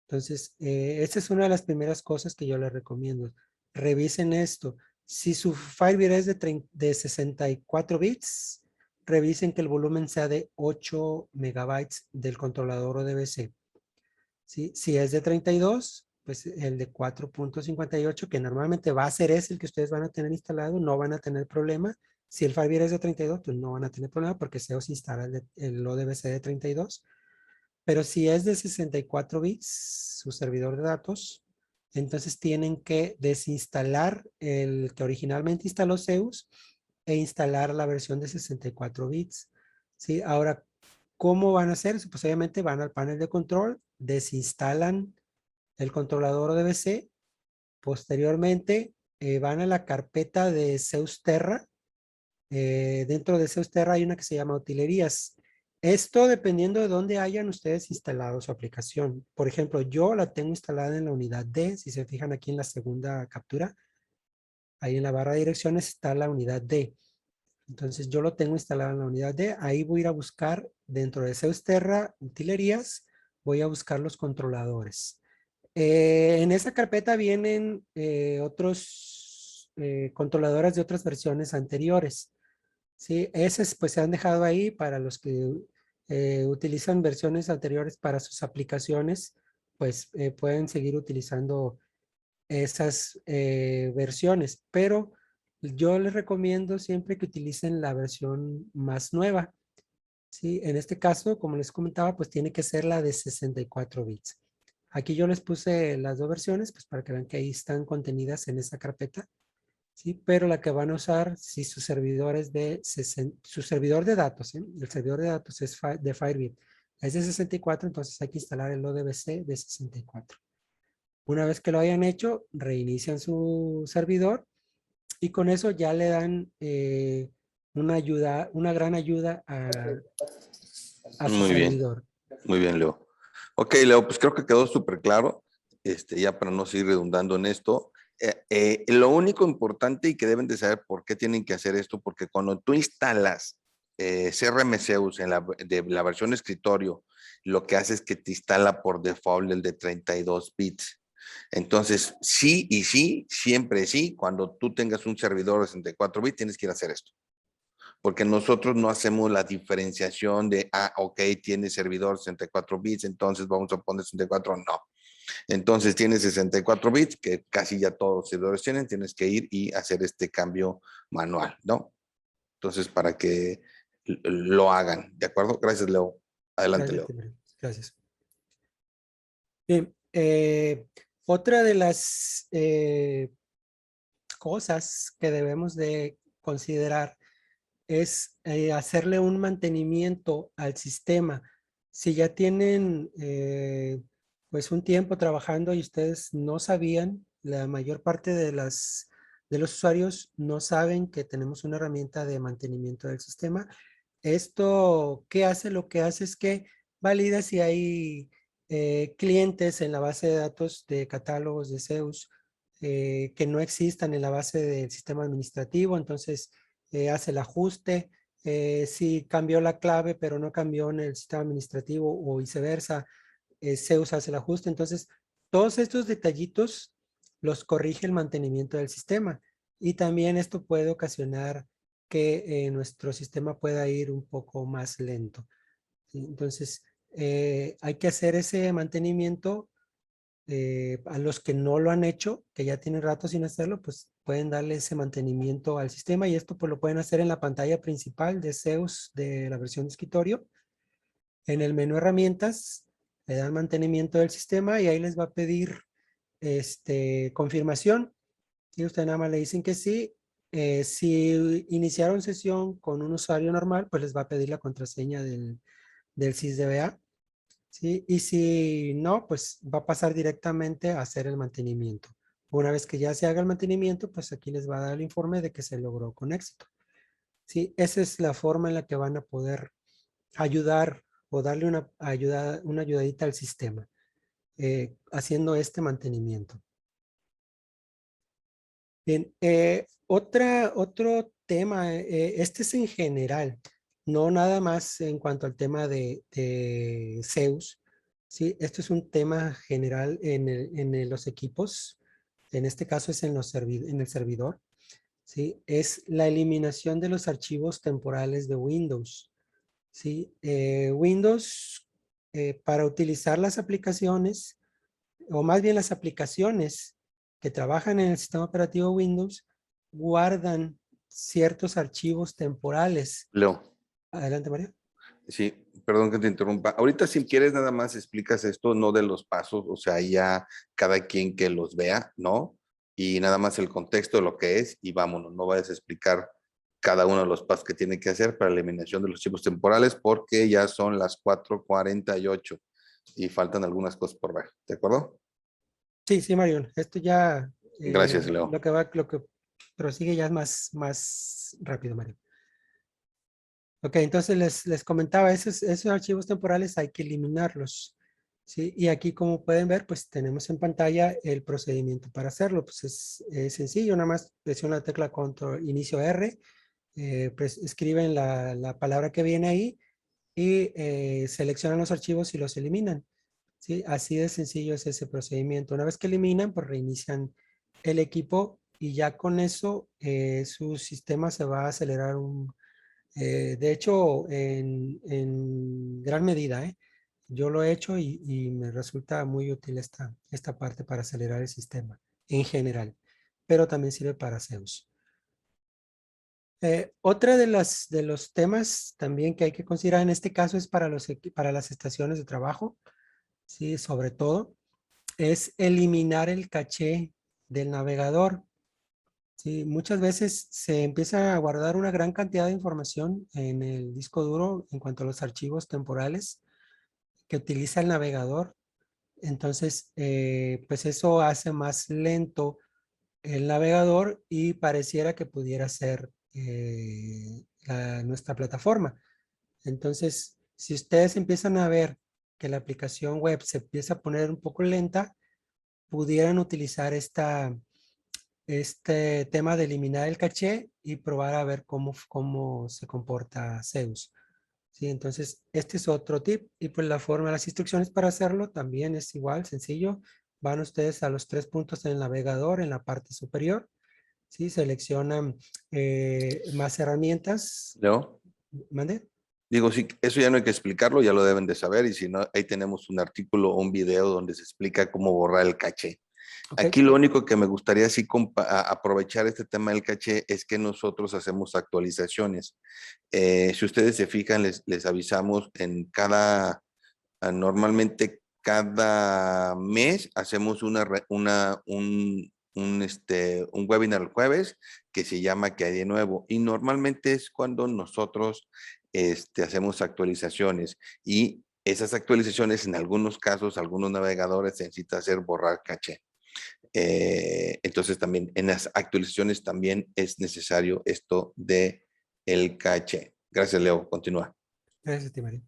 [SPEAKER 1] Entonces, esta es una de las primeras cosas que yo les recomiendo. Revisen esto. Si su Firebird es de 64 bits, revisen que el volumen sea de 8 megabytes del controlador ODBC. ¿Sí? Si es de 32, pues el de 4.58, que normalmente va a ser ese el que ustedes van a tener instalado, no van a tener problema. Si el Firebird es de 32, pues no van a tener problema porque se os instala el ODBC de 32. Pero si es de 64 bits, su servidor de datos, entonces tienen que desinstalar el que originalmente instaló Zeus e instalar la versión de 64 bits. ¿Sí? Ahora, ¿cómo van a hacer eso? Pues obviamente van al panel de control, desinstalan el controlador ODBC, posteriormente van a la carpeta de Zeus Terra. Dentro de Zeus Terra hay una que se llama utilerías. Esto dependiendo de dónde hayan ustedes instalado su aplicación. Por ejemplo, yo la tengo instalada en la unidad D. Si se fijan aquí en la segunda captura, ahí en la barra de direcciones está la unidad D. Entonces yo lo tengo instalado en la unidad D. Ahí voy a ir a buscar dentro de Zeus Terra, utilerías, voy a buscar los controladores. En esa carpeta vienen otros controladores de otras versiones anteriores. Sí, esos pues se han dejado ahí para los que utilizan versiones anteriores para sus aplicaciones, pues pueden seguir utilizando esas versiones, pero yo les recomiendo siempre que utilicen la versión más nueva. Sí, en este caso, como les comentaba, pues tiene que ser la de 64 bits. Aquí yo les puse las dos versiones, pues para que vean que ahí están contenidas en esa carpeta. ¿Sí? Pero la que van a usar, si su servidor es su servidor de datos, ¿eh? El servidor de datos es de Firebird, es de 64, entonces hay que instalar el ODBC de 64. Una vez que lo hayan hecho, reinician su servidor y con eso ya le dan una ayuda, una gran ayuda a su servidor.
[SPEAKER 2] Muy bien, Leo. Ok, Leo, pues creo que quedó súper claro, ya para no seguir redundando en esto. Lo único importante y que deben de saber por qué tienen que hacer esto, porque cuando tú instalas CRM Zeus de la versión escritorio, lo que hace es que te instala por default el de 32 bits. Entonces, sí y sí, siempre sí, cuando tú tengas un servidor de 64 bits, tienes que ir a hacer esto. Porque nosotros no hacemos la diferenciación de, ok, tiene servidor 64 bits, entonces vamos a poner 64, no. Entonces tienes 64 bits, que casi ya todos los servidores tienen, tienes que ir y hacer este cambio manual, ¿no? Entonces, para que lo hagan, ¿de acuerdo? Gracias, Leo. Adelante,
[SPEAKER 1] Gracias,
[SPEAKER 2] Leo.
[SPEAKER 1] Timber. Gracias. Bien, otra de las cosas que debemos de considerar es hacerle un mantenimiento al sistema. Si ya tienen pues un tiempo trabajando y ustedes no sabían, la mayor parte de los usuarios no saben que tenemos una herramienta de mantenimiento del sistema. Esto, ¿qué hace? Lo que hace es que valida si hay clientes en la base de datos de catálogos de Zeus que no existan en la base del sistema administrativo. Entonces, hace el ajuste. Si cambió la clave, pero no cambió en el sistema administrativo o viceversa, Zeus hace el ajuste. Entonces, todos estos detallitos los corrige el mantenimiento del sistema. Y también esto puede ocasionar que nuestro sistema pueda ir un poco más lento. ¿Sí? Entonces, hay que hacer ese mantenimiento a los que no lo han hecho, que ya tienen rato sin hacerlo, pues pueden darle ese mantenimiento al sistema y esto pues lo pueden hacer en la pantalla principal de Zeus de la versión de escritorio. En el menú herramientas le dan mantenimiento del sistema y ahí les va a pedir confirmación y usted nada más le dicen que sí. Si iniciaron sesión con un usuario normal, pues les va a pedir la contraseña del SysDBA. ¿Sí? Y si no, pues va a pasar directamente a hacer el mantenimiento. Una vez que ya se haga el mantenimiento, pues aquí les va a dar el informe de que se logró con éxito. ¿Sí? Esa es la forma en la que van a poder ayudar o darle una ayudadita al sistema, haciendo este mantenimiento. Bien, otro tema, este es en general, no nada más en cuanto al tema de Zeus, ¿sí? Esto es un tema general en los equipos, en este caso es en el servidor, ¿sí? Es la eliminación de los archivos temporales de Windows, ¿sí? Windows, para utilizar las aplicaciones, o más bien las aplicaciones que trabajan en el sistema operativo Windows, guardan ciertos archivos temporales.
[SPEAKER 2] Leo,
[SPEAKER 1] Adelante, María.
[SPEAKER 2] sí, perdón que te interrumpa. Ahorita si quieres nada más explicas esto, no de los pasos, o sea, ya cada quien que los vea, ¿no? Y nada más el contexto de lo que es y vámonos, no vayas a explicar cada uno de los pasos que tiene que hacer para la eliminación de los archivos temporales porque ya son las 4:48 y faltan algunas cosas por ver, ¿de acuerdo?
[SPEAKER 1] Sí, sí, Mario. Esto ya,
[SPEAKER 2] Gracias, Leo.
[SPEAKER 1] lo que prosigue ya es más rápido, Mario. Ok, entonces les comentaba, esos archivos temporales hay que eliminarlos. ¿Sí? Y aquí, como pueden ver, pues tenemos en pantalla el procedimiento para hacerlo. Pues es sencillo, nada más presiona la tecla control inicio R, escriben la palabra que viene ahí y seleccionan los archivos y los eliminan. ¿Sí? Así de sencillo es ese procedimiento. Una vez que eliminan, pues reinician el equipo y ya con eso su sistema se va a acelerar de hecho, en gran medida, yo lo he hecho y me resulta muy útil esta parte para acelerar el sistema en general, pero también sirve para Zeus. Otra de los temas también que hay que considerar en este caso es para las estaciones de trabajo, ¿sí? Sobre todo, es eliminar el caché del navegador. Sí, muchas veces se empieza a guardar una gran cantidad de información en el disco duro en cuanto a los archivos temporales que utiliza el navegador. Entonces, pues eso hace más lento el navegador y pareciera que pudiera ser nuestra plataforma. Entonces, si ustedes empiezan a ver que la aplicación web se empieza a poner un poco lenta, pudieran utilizar este tema de eliminar el caché y probar a ver cómo se comporta Zeus. Sí, entonces este es otro tip y pues la forma, las instrucciones para hacerlo también es igual, sencillo. Van ustedes a los 3 puntos en el navegador en la parte superior, ¿sí? Seleccionan más herramientas.
[SPEAKER 2] Leo.
[SPEAKER 1] ¿Mande?
[SPEAKER 2] Digo, sí, eso ya no hay que explicarlo, ya lo deben de saber y si no, ahí tenemos un artículo o un video donde se explica cómo borrar el caché.
[SPEAKER 1] Ok.
[SPEAKER 2] Aquí lo único que me gustaría sí aprovechar este tema del caché es que nosotros hacemos actualizaciones. Si ustedes se fijan, les avisamos en normalmente cada mes hacemos un webinar el jueves que se llama ¿Qué hay de nuevo? Y normalmente es cuando nosotros hacemos actualizaciones y esas actualizaciones en algunos casos, algunos navegadores necesitan hacer borrar caché. Entonces también en las actualizaciones también es necesario esto de el caché. Gracias, Leo. Continúa.
[SPEAKER 1] Gracias, Timari.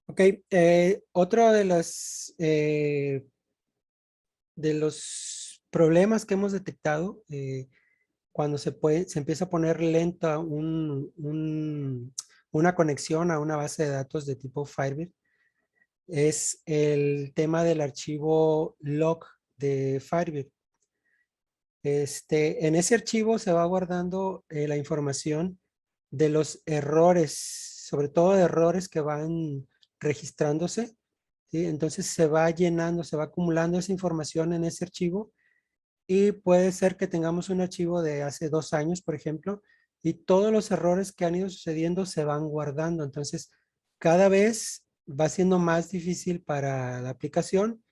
[SPEAKER 1] Ok, otro de los problemas que hemos detectado cuando se empieza a poner lenta una conexión a una base de datos de tipo Firebird es el tema del archivo log de Firebird. En ese archivo se va guardando la información de los errores, sobre todo de errores que van registrándose ¿sí? Entonces se va llenando, se va acumulando esa información en ese archivo y puede ser que tengamos un archivo de hace 2 años, por ejemplo, y todos los errores que han ido sucediendo se van guardando. Entonces, cada vez va siendo más difícil para la aplicación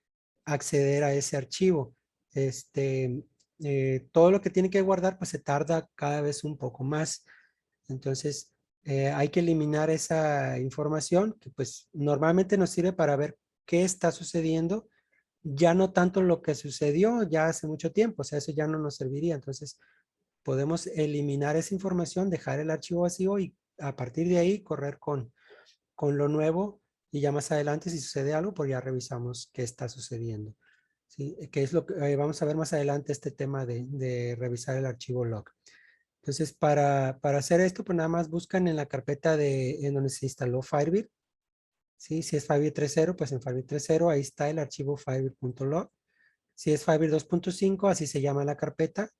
[SPEAKER 1] acceder a ese archivo. Todo lo que tiene que guardar, pues se tarda cada vez un poco más. Entonces, hay que eliminar esa información que pues normalmente nos sirve para ver qué está sucediendo, ya no tanto lo que sucedió ya hace mucho tiempo, o sea, eso ya no nos serviría. Entonces, podemos eliminar esa información, dejar el archivo vacío y a partir de ahí correr con lo nuevo y ya más adelante si sucede algo, pues ya revisamos qué está sucediendo. ¿Sí? Que es lo que vamos a ver más adelante este tema de revisar el archivo log. Entonces, para hacer esto, pues nada más buscan en la carpeta en donde se instaló Firebird. ¿Sí? Si es Firebird 3.0, pues en Firebird 3.0 ahí está el archivo firebird.log. Si es Firebird 2.5, así se llama la carpeta.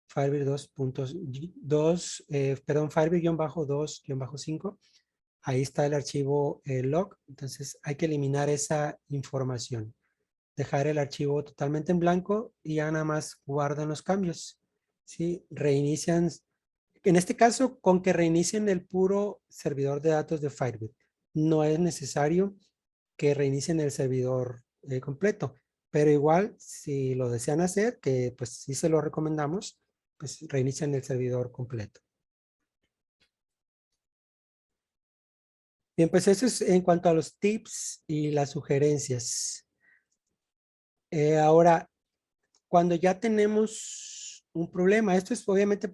[SPEAKER 1] Firebird 2.2, perdón, Firebird-2-5. Ahí está el archivo log. Entonces hay que eliminar esa información. Dejar el archivo totalmente en blanco y ya nada más guardan los cambios. ¿Sí? Reinician. En este caso, con que reinicien el puro servidor de datos de Firebird. No es necesario que reinicien el servidor completo. Pero igual, si lo desean hacer, que pues sí se lo recomendamos, pues reinician el servidor completo. Bien, pues eso es en cuanto a los tips y las sugerencias. Ahora, cuando ya tenemos un problema, esto es obviamente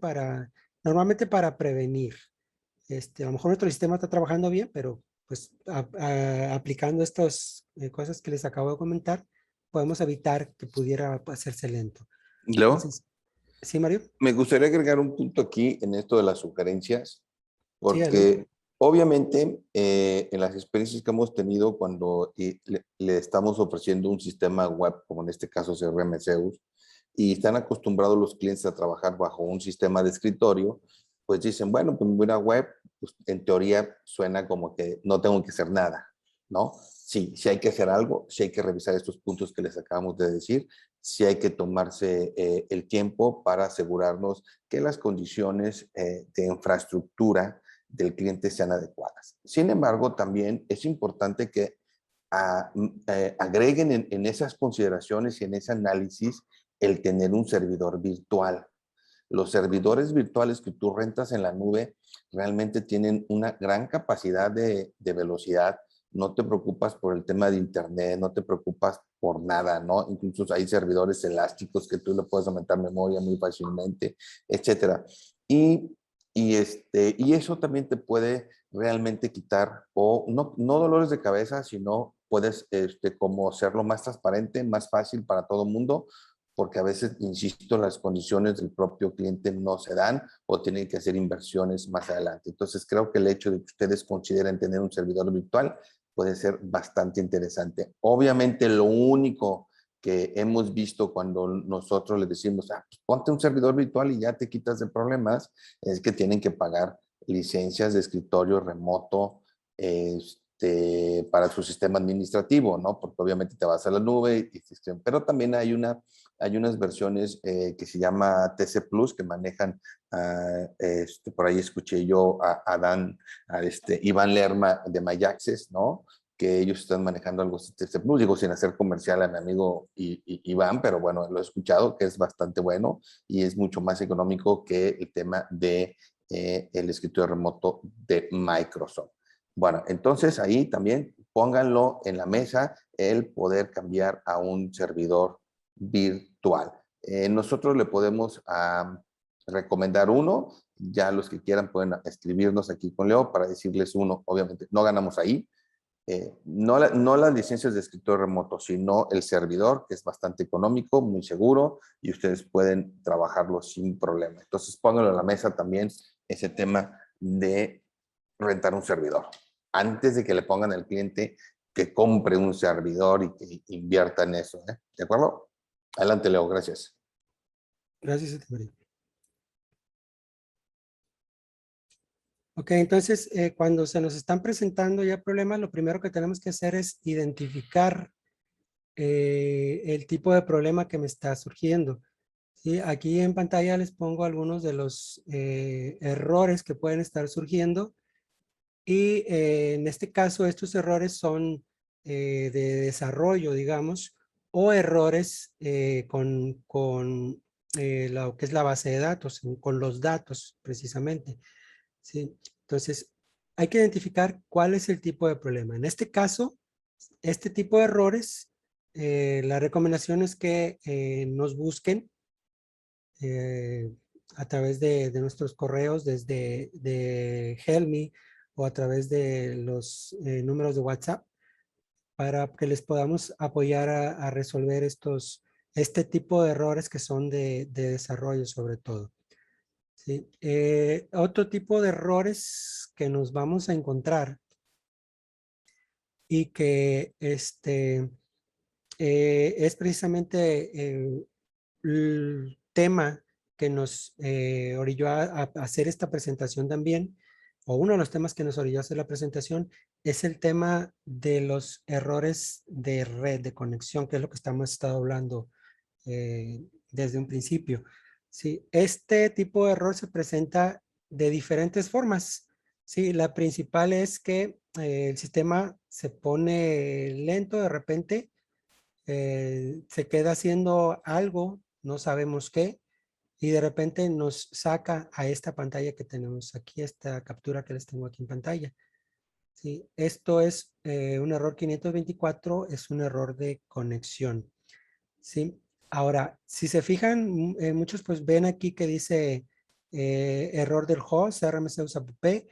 [SPEAKER 1] normalmente para prevenir. A lo mejor nuestro sistema está trabajando bien, pero pues aplicando estas cosas que les acabo de comentar, podemos evitar que pudiera hacerse lento.
[SPEAKER 2] Leo,
[SPEAKER 1] Entonces, ¿sí, Mario?
[SPEAKER 2] me gustaría agregar un punto aquí en esto de las sugerencias,
[SPEAKER 1] Sí, adelante.
[SPEAKER 2] porque obviamente en las experiencias que hemos tenido cuando le estamos ofreciendo un sistema web, como en este caso CRM Zeus, y están acostumbrados los clientes a trabajar bajo un sistema de escritorio, pues dicen, bueno, pues una web, pues en teoría suena como que no tengo que hacer nada, ¿no? Sí, sí hay que hacer algo, sí hay que revisar estos puntos que les acabamos de decir, sí hay que tomarse el tiempo para asegurarnos que las condiciones de infraestructura del cliente sean adecuadas. Sin embargo, también es importante que agreguen en esas consideraciones y en ese análisis el tener un servidor virtual. Los servidores virtuales que tú rentas en la nube realmente tienen una gran capacidad de velocidad. No te preocupas por el tema de internet, no te preocupas por nada, ¿no? Incluso hay servidores elásticos que tú le puedes aumentar memoria muy fácilmente, etcétera. Y eso también te puede realmente quitar, o no dolores de cabeza, sino puedes como hacerlo más transparente, más fácil para todo el mundo, porque a veces, insisto, las condiciones del propio cliente no se dan o tienen que hacer inversiones más adelante. Entonces, creo que el hecho de que ustedes consideren tener un servidor virtual puede ser bastante interesante. Obviamente, lo único que hemos visto cuando nosotros les decimos, pues ponte un servidor virtual y ya te quitas de problemas, es que tienen que pagar licencias de escritorio remoto, para su sistema administrativo, ¿no? Porque obviamente te vas a la nube, pero también hay unas versiones que se llama TC Plus que manejan, por ahí escuché yo a Iván Lerma de MyAccess, ¿no? Que ellos están manejando algo así, TC Plus, digo, sin hacer comercial a mi amigo Iván, pero bueno, lo he escuchado, que es bastante bueno y es mucho más económico que el tema de el escritorio remoto de Microsoft. Bueno, entonces ahí también pónganlo en la mesa el poder cambiar a un servidor virtual. Nosotros le podemos recomendar uno, ya los que quieran pueden escribirnos aquí con Leo para decirles uno, obviamente no ganamos ahí, no las licencias de escritorio remoto, sino el servidor, que es bastante económico, muy seguro, y ustedes pueden trabajarlo sin problema. Entonces pónganlo en la mesa también ese tema de rentar un servidor. Antes de que le pongan al cliente que compre un servidor y que invierta en eso. ¿De acuerdo? Adelante, Leo. Gracias.
[SPEAKER 1] Gracias a ti, Mario. Ok, entonces cuando se nos están presentando ya problemas, lo primero que tenemos que hacer es identificar el tipo de problema que me está surgiendo. ¿Sí? Aquí en pantalla les pongo algunos de los errores que pueden estar surgiendo y en este caso estos errores son de desarrollo, digamos, o errores con lo que es la base de datos, con los datos precisamente. ¿Sí? Entonces, hay que identificar cuál es el tipo de problema. En este caso, este tipo de errores, la recomendación es que nos busquen a través de nuestros correos desde de Helmi o a través de los números de WhatsApp para que les podamos apoyar a resolver este tipo de errores que son de desarrollo sobre todo. ¿Sí? Otro tipo de errores que nos vamos a encontrar y que es precisamente el tema que nos orilló a hacer esta presentación también, o uno de los temas que nos orilló a hacer la presentación, es el tema de los errores de red, de conexión, que es lo que estamos estado hablando desde un principio. Sí, este tipo de error se presenta de diferentes formas. Sí, la principal es que el sistema se pone lento de repente, se queda haciendo algo, no sabemos qué, y de repente nos saca a esta pantalla que tenemos aquí, esta captura que les tengo aquí en pantalla. Sí, esto es un error 524, es un error de conexión. Sí, ahora, si se fijan, muchos pues ven aquí que dice error del host, RMC USAPP,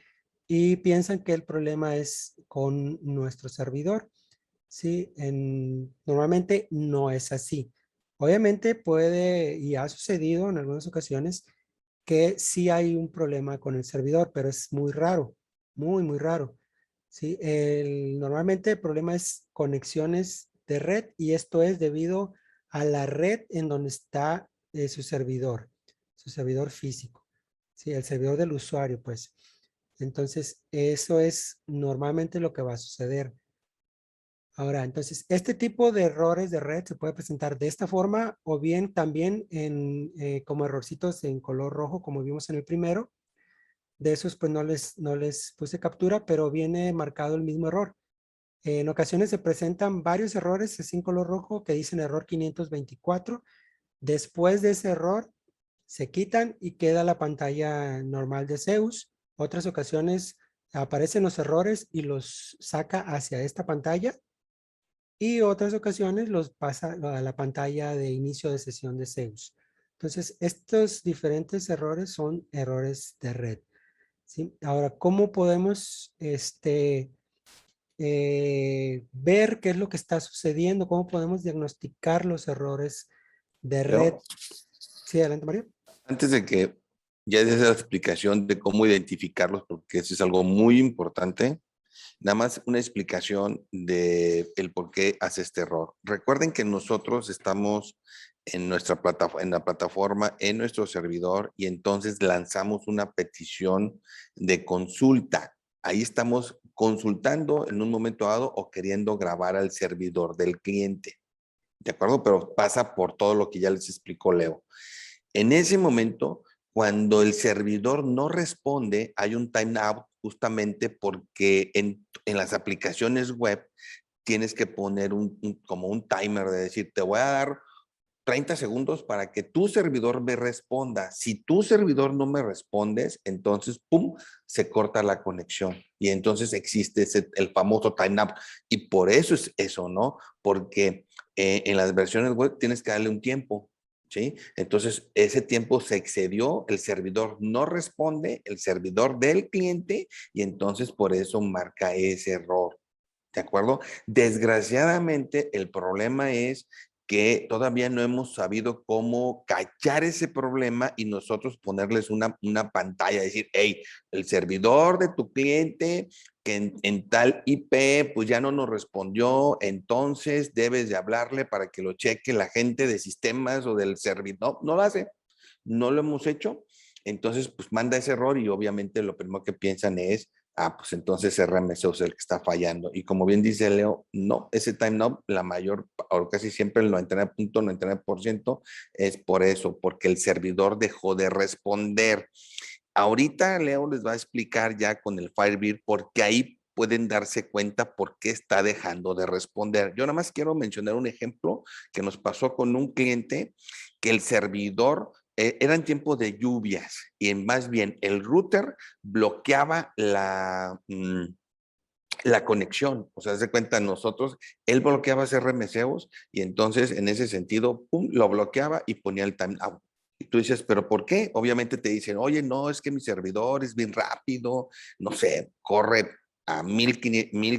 [SPEAKER 1] y piensan que el problema es con nuestro servidor. Sí, normalmente no es así. Obviamente puede y ha sucedido en algunas ocasiones que sí hay un problema con el servidor, pero es muy raro, muy, muy raro. Sí, normalmente el problema es conexiones de red y esto es debido a la red en donde está su servidor físico, sí, el servidor del usuario, pues. Entonces, eso es normalmente lo que va a suceder. Ahora, entonces, este tipo de errores de red se puede presentar de esta forma o bien también como errorcitos en color rojo, como vimos en el primero. De esos, pues no les puse captura, pero viene marcado el mismo error. En ocasiones se presentan varios errores así en color rojo que dicen error 524. Después de ese error, se quitan y queda la pantalla normal de Zeus. Otras ocasiones aparecen los errores y los saca hacia esta pantalla y otras ocasiones los pasa a la pantalla de inicio de sesión de Zeus. Entonces, estos diferentes errores son errores de red. ¿Sí? Ahora, ¿cómo podemos ver qué es lo que está sucediendo? ¿Cómo podemos diagnosticar los errores de red?
[SPEAKER 2] Leo,
[SPEAKER 1] Sí, adelante, Mario.
[SPEAKER 2] antes de que ya des la explicación de cómo identificarlos, porque eso es algo muy importante, nada más una explicación de el por qué hace este error. Recuerden que nosotros estamos en nuestra plataforma, en la plataforma, en nuestro servidor, y entonces lanzamos una petición de consulta. Ahí estamos consultando en un momento dado o queriendo grabar al servidor del cliente. ¿De acuerdo? Pero pasa por todo lo que ya les explicó Leo. En ese momento, cuando el servidor no responde, hay un timeout justamente porque en las aplicaciones web tienes que poner como un timer de decir, te voy a dar 30 segundos para que tu servidor me responda. Si tu servidor no me respondes, entonces, ¡pum!, se corta la conexión. Y entonces existe el famoso timeout. Y por eso es eso, ¿no? Porque en las versiones web tienes que darle un tiempo. ¿Sí? Entonces, ese tiempo se excedió, el servidor no responde, el servidor del cliente, y entonces por eso marca ese error. ¿De acuerdo? Desgraciadamente, el problema es que todavía no hemos sabido cómo cachar ese problema y nosotros ponerles una pantalla, decir, hey, el servidor de tu cliente que en tal IP pues ya no nos respondió, entonces debes de hablarle para que lo cheque la gente de sistemas o del servidor. No, no lo hace, no lo hemos hecho. Entonces, pues manda ese error y obviamente lo primero que piensan es, pues entonces RMSO es el que está fallando. Y como bien dice Leo, no, ese timeout, la mayor, o casi siempre el 99.99% es por eso, porque el servidor dejó de responder. Ahorita Leo les va a explicar ya con el Firebird porque ahí pueden darse cuenta por qué está dejando de responder. Yo nada más quiero mencionar un ejemplo que nos pasó con un cliente que el servidor era en tiempo de lluvias y más bien el router bloqueaba la conexión. O sea, se cuenta nosotros, él bloqueaba RMSEOs y entonces en ese sentido, pum, lo bloqueaba y ponía el timeout. Y tú dices, ¿pero por qué? Obviamente te dicen, oye, no, es que mi servidor es bien rápido, no sé, corre a 1000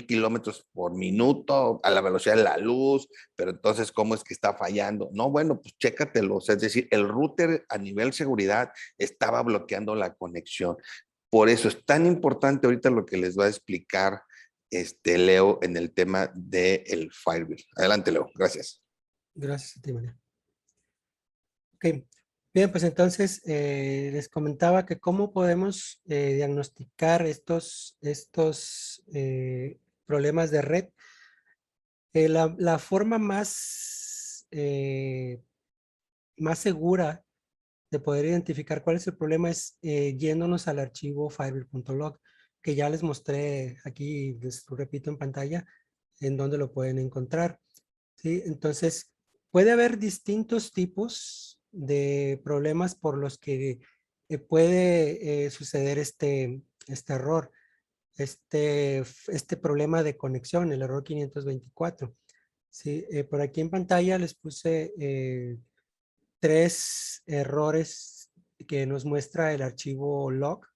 [SPEAKER 2] kilómetros por minuto, a la velocidad de la luz, pero entonces, ¿cómo es que está fallando? No, bueno, pues chécatelo. O sea, es decir, el router a nivel seguridad estaba bloqueando la conexión. Por eso es tan importante ahorita lo que les va a explicar Leo en el tema del Firebird. Adelante, Leo. Gracias.
[SPEAKER 1] Gracias a ti, María. Ok, bien, pues entonces les comentaba que cómo podemos diagnosticar estos problemas de red. La forma más segura de poder identificar cuál es el problema es yéndonos al archivo firebird.log, que ya les mostré aquí, les lo repito en pantalla, en donde lo pueden encontrar. ¿Sí? Entonces, puede haber distintos tipos de problemas por los que puede suceder este error, este problema de conexión, el error 524. ¿Sí? Por aquí en pantalla les puse 3 errores que nos muestra el archivo log.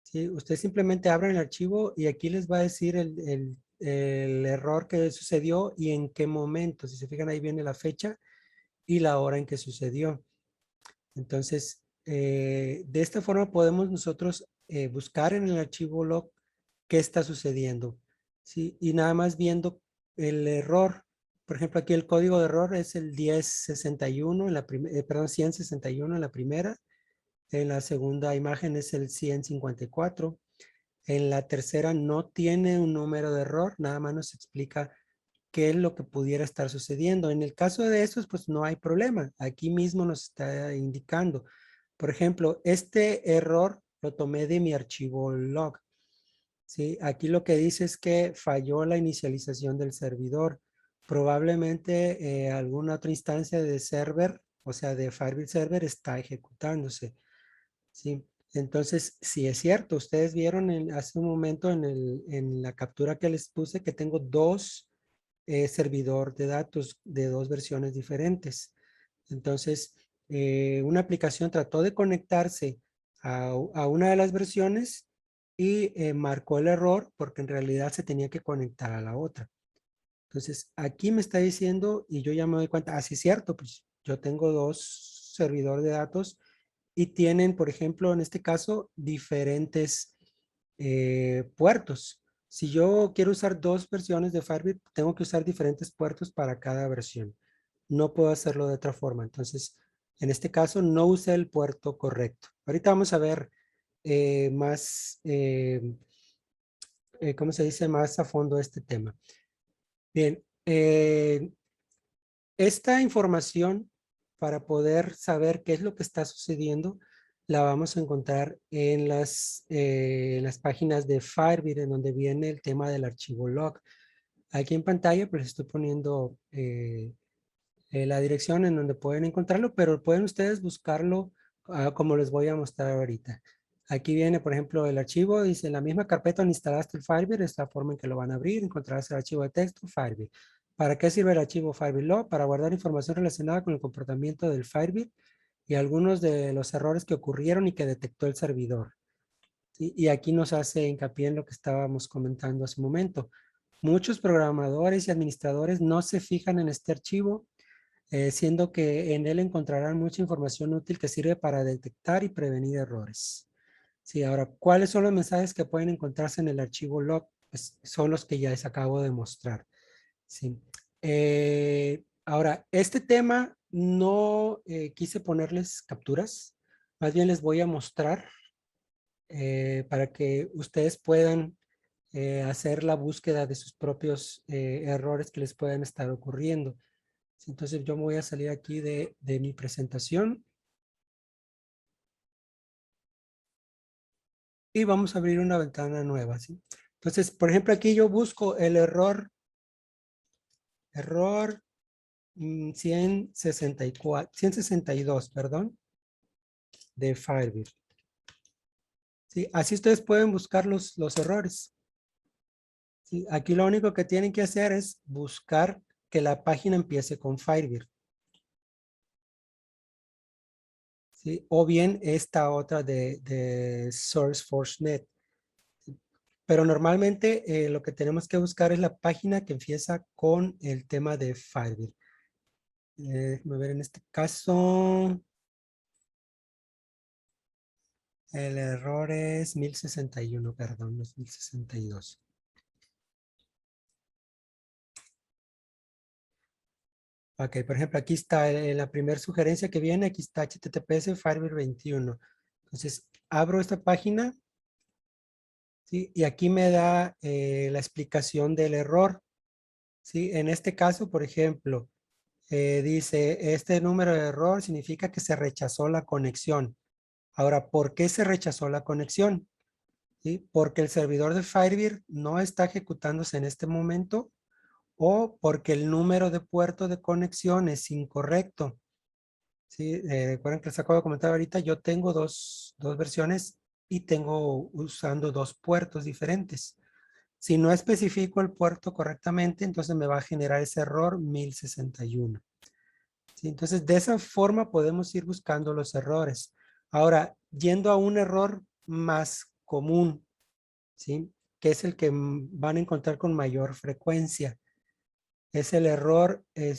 [SPEAKER 1] ¿Sí? Usted simplemente abre el archivo y aquí les va a decir el error que sucedió y en qué momento. Si se fijan, ahí viene la fecha y la hora en que sucedió. Entonces, de esta forma podemos nosotros buscar en el archivo log qué está sucediendo. ¿Sí? Y nada más viendo el error. Por ejemplo, aquí el código de error es el 1061, perdón, 161 en la primera. En la segunda imagen es el 154. En la tercera no tiene un número de error, nada más nos explica qué es lo que pudiera estar sucediendo. En el caso de estos, pues no hay problema. Aquí mismo nos está indicando. Por ejemplo, este error lo tomé de mi archivo log. ¿Sí? Aquí lo que dice es que falló la inicialización del servidor. Probablemente alguna otra instancia de server, o sea, de Firebird Server está ejecutándose. ¿Sí? Entonces, sí es cierto, ustedes vieron hace un momento en la captura que les puse que tengo 2 servidor de datos de 2 versiones diferentes. Entonces, una aplicación trató de conectarse a una de las versiones y marcó el error porque en realidad se tenía que conectar a la otra. Entonces, aquí me está diciendo, y yo ya me doy cuenta, sí es cierto, pues yo tengo 2 servidores de datos y tienen, por ejemplo, en este caso, diferentes puertos. Si yo quiero usar 2 versiones de Firebird, tengo que usar diferentes puertos para cada versión. No puedo hacerlo de otra forma. Entonces, en este caso, no usé el puerto correcto. Ahorita vamos a ver más, ¿cómo se dice? Más a fondo este tema. Bien, esta información para poder saber qué es lo que está sucediendo la vamos a encontrar en las páginas de Firebird en donde viene el tema del archivo log. Aquí en pantalla pues estoy poniendo la dirección en donde pueden encontrarlo, pero pueden ustedes buscarlo como les voy a mostrar ahorita. Aquí viene, por ejemplo, el archivo, dice, en la misma carpeta donde instalaste el Firebird, es la forma en que lo van a abrir, encontrarás el archivo de texto, Firebird. ¿Para qué sirve el archivo Firebird Log? Para guardar información relacionada con el comportamiento del Firebird y algunos de los errores que ocurrieron y que detectó el servidor. ¿Sí? Y aquí nos hace hincapié en lo que estábamos comentando hace un momento. Muchos programadores y administradores no se fijan en este archivo, siendo que en él encontrarán mucha información útil que sirve para detectar y prevenir errores. Sí, ahora, ¿cuáles son los mensajes que pueden encontrarse en el archivo log? Pues son los que ya les acabo de mostrar. Sí. Ahora, este tema no quise ponerles capturas, Más bien les voy a mostrar para que ustedes puedan hacer la búsqueda de sus propios errores que les puedan estar ocurriendo. Entonces yo me voy a salir aquí de mi presentación. Y vamos a abrir una ventana nueva, ¿sí? Entonces, por ejemplo, aquí yo busco el error 162, perdón, de Firebird. ¿Sí? Así ustedes pueden buscar los errores. ¿Sí? Aquí lo único que tienen que hacer es buscar que la página empiece con Firebird. ¿Sí? O bien esta otra de SourceForgeNet. Pero normalmente lo que tenemos que buscar es la página que empieza con el tema de Firebird. Déjame ver, en este caso, el error es 1061, perdón, no es 1062. Ok, por ejemplo, aquí está la primera sugerencia que viene, aquí está HTTPS Firebird 21. Entonces, abro esta página, ¿sí? Y aquí me da la explicación del error, ¿sí? En este caso, por ejemplo, dice, este número de error significa que se rechazó la conexión. Ahora, ¿por qué se rechazó la conexión? ¿Sí? Porque el servidor de Firebird no está ejecutándose en este momento o porque el número de puerto de conexión es incorrecto. ¿Sí? Recuerden que les acabo de comentar ahorita, yo tengo dos versiones y tengo usando dos puertos diferentes. Si no especifico el puerto correctamente, entonces me va a generar ese error 1061. ¿Sí? Entonces, de esa forma podemos ir buscando los errores. Ahora, yendo a un error más común, ¿sí? Que es el que van a encontrar con mayor frecuencia. Es el error, el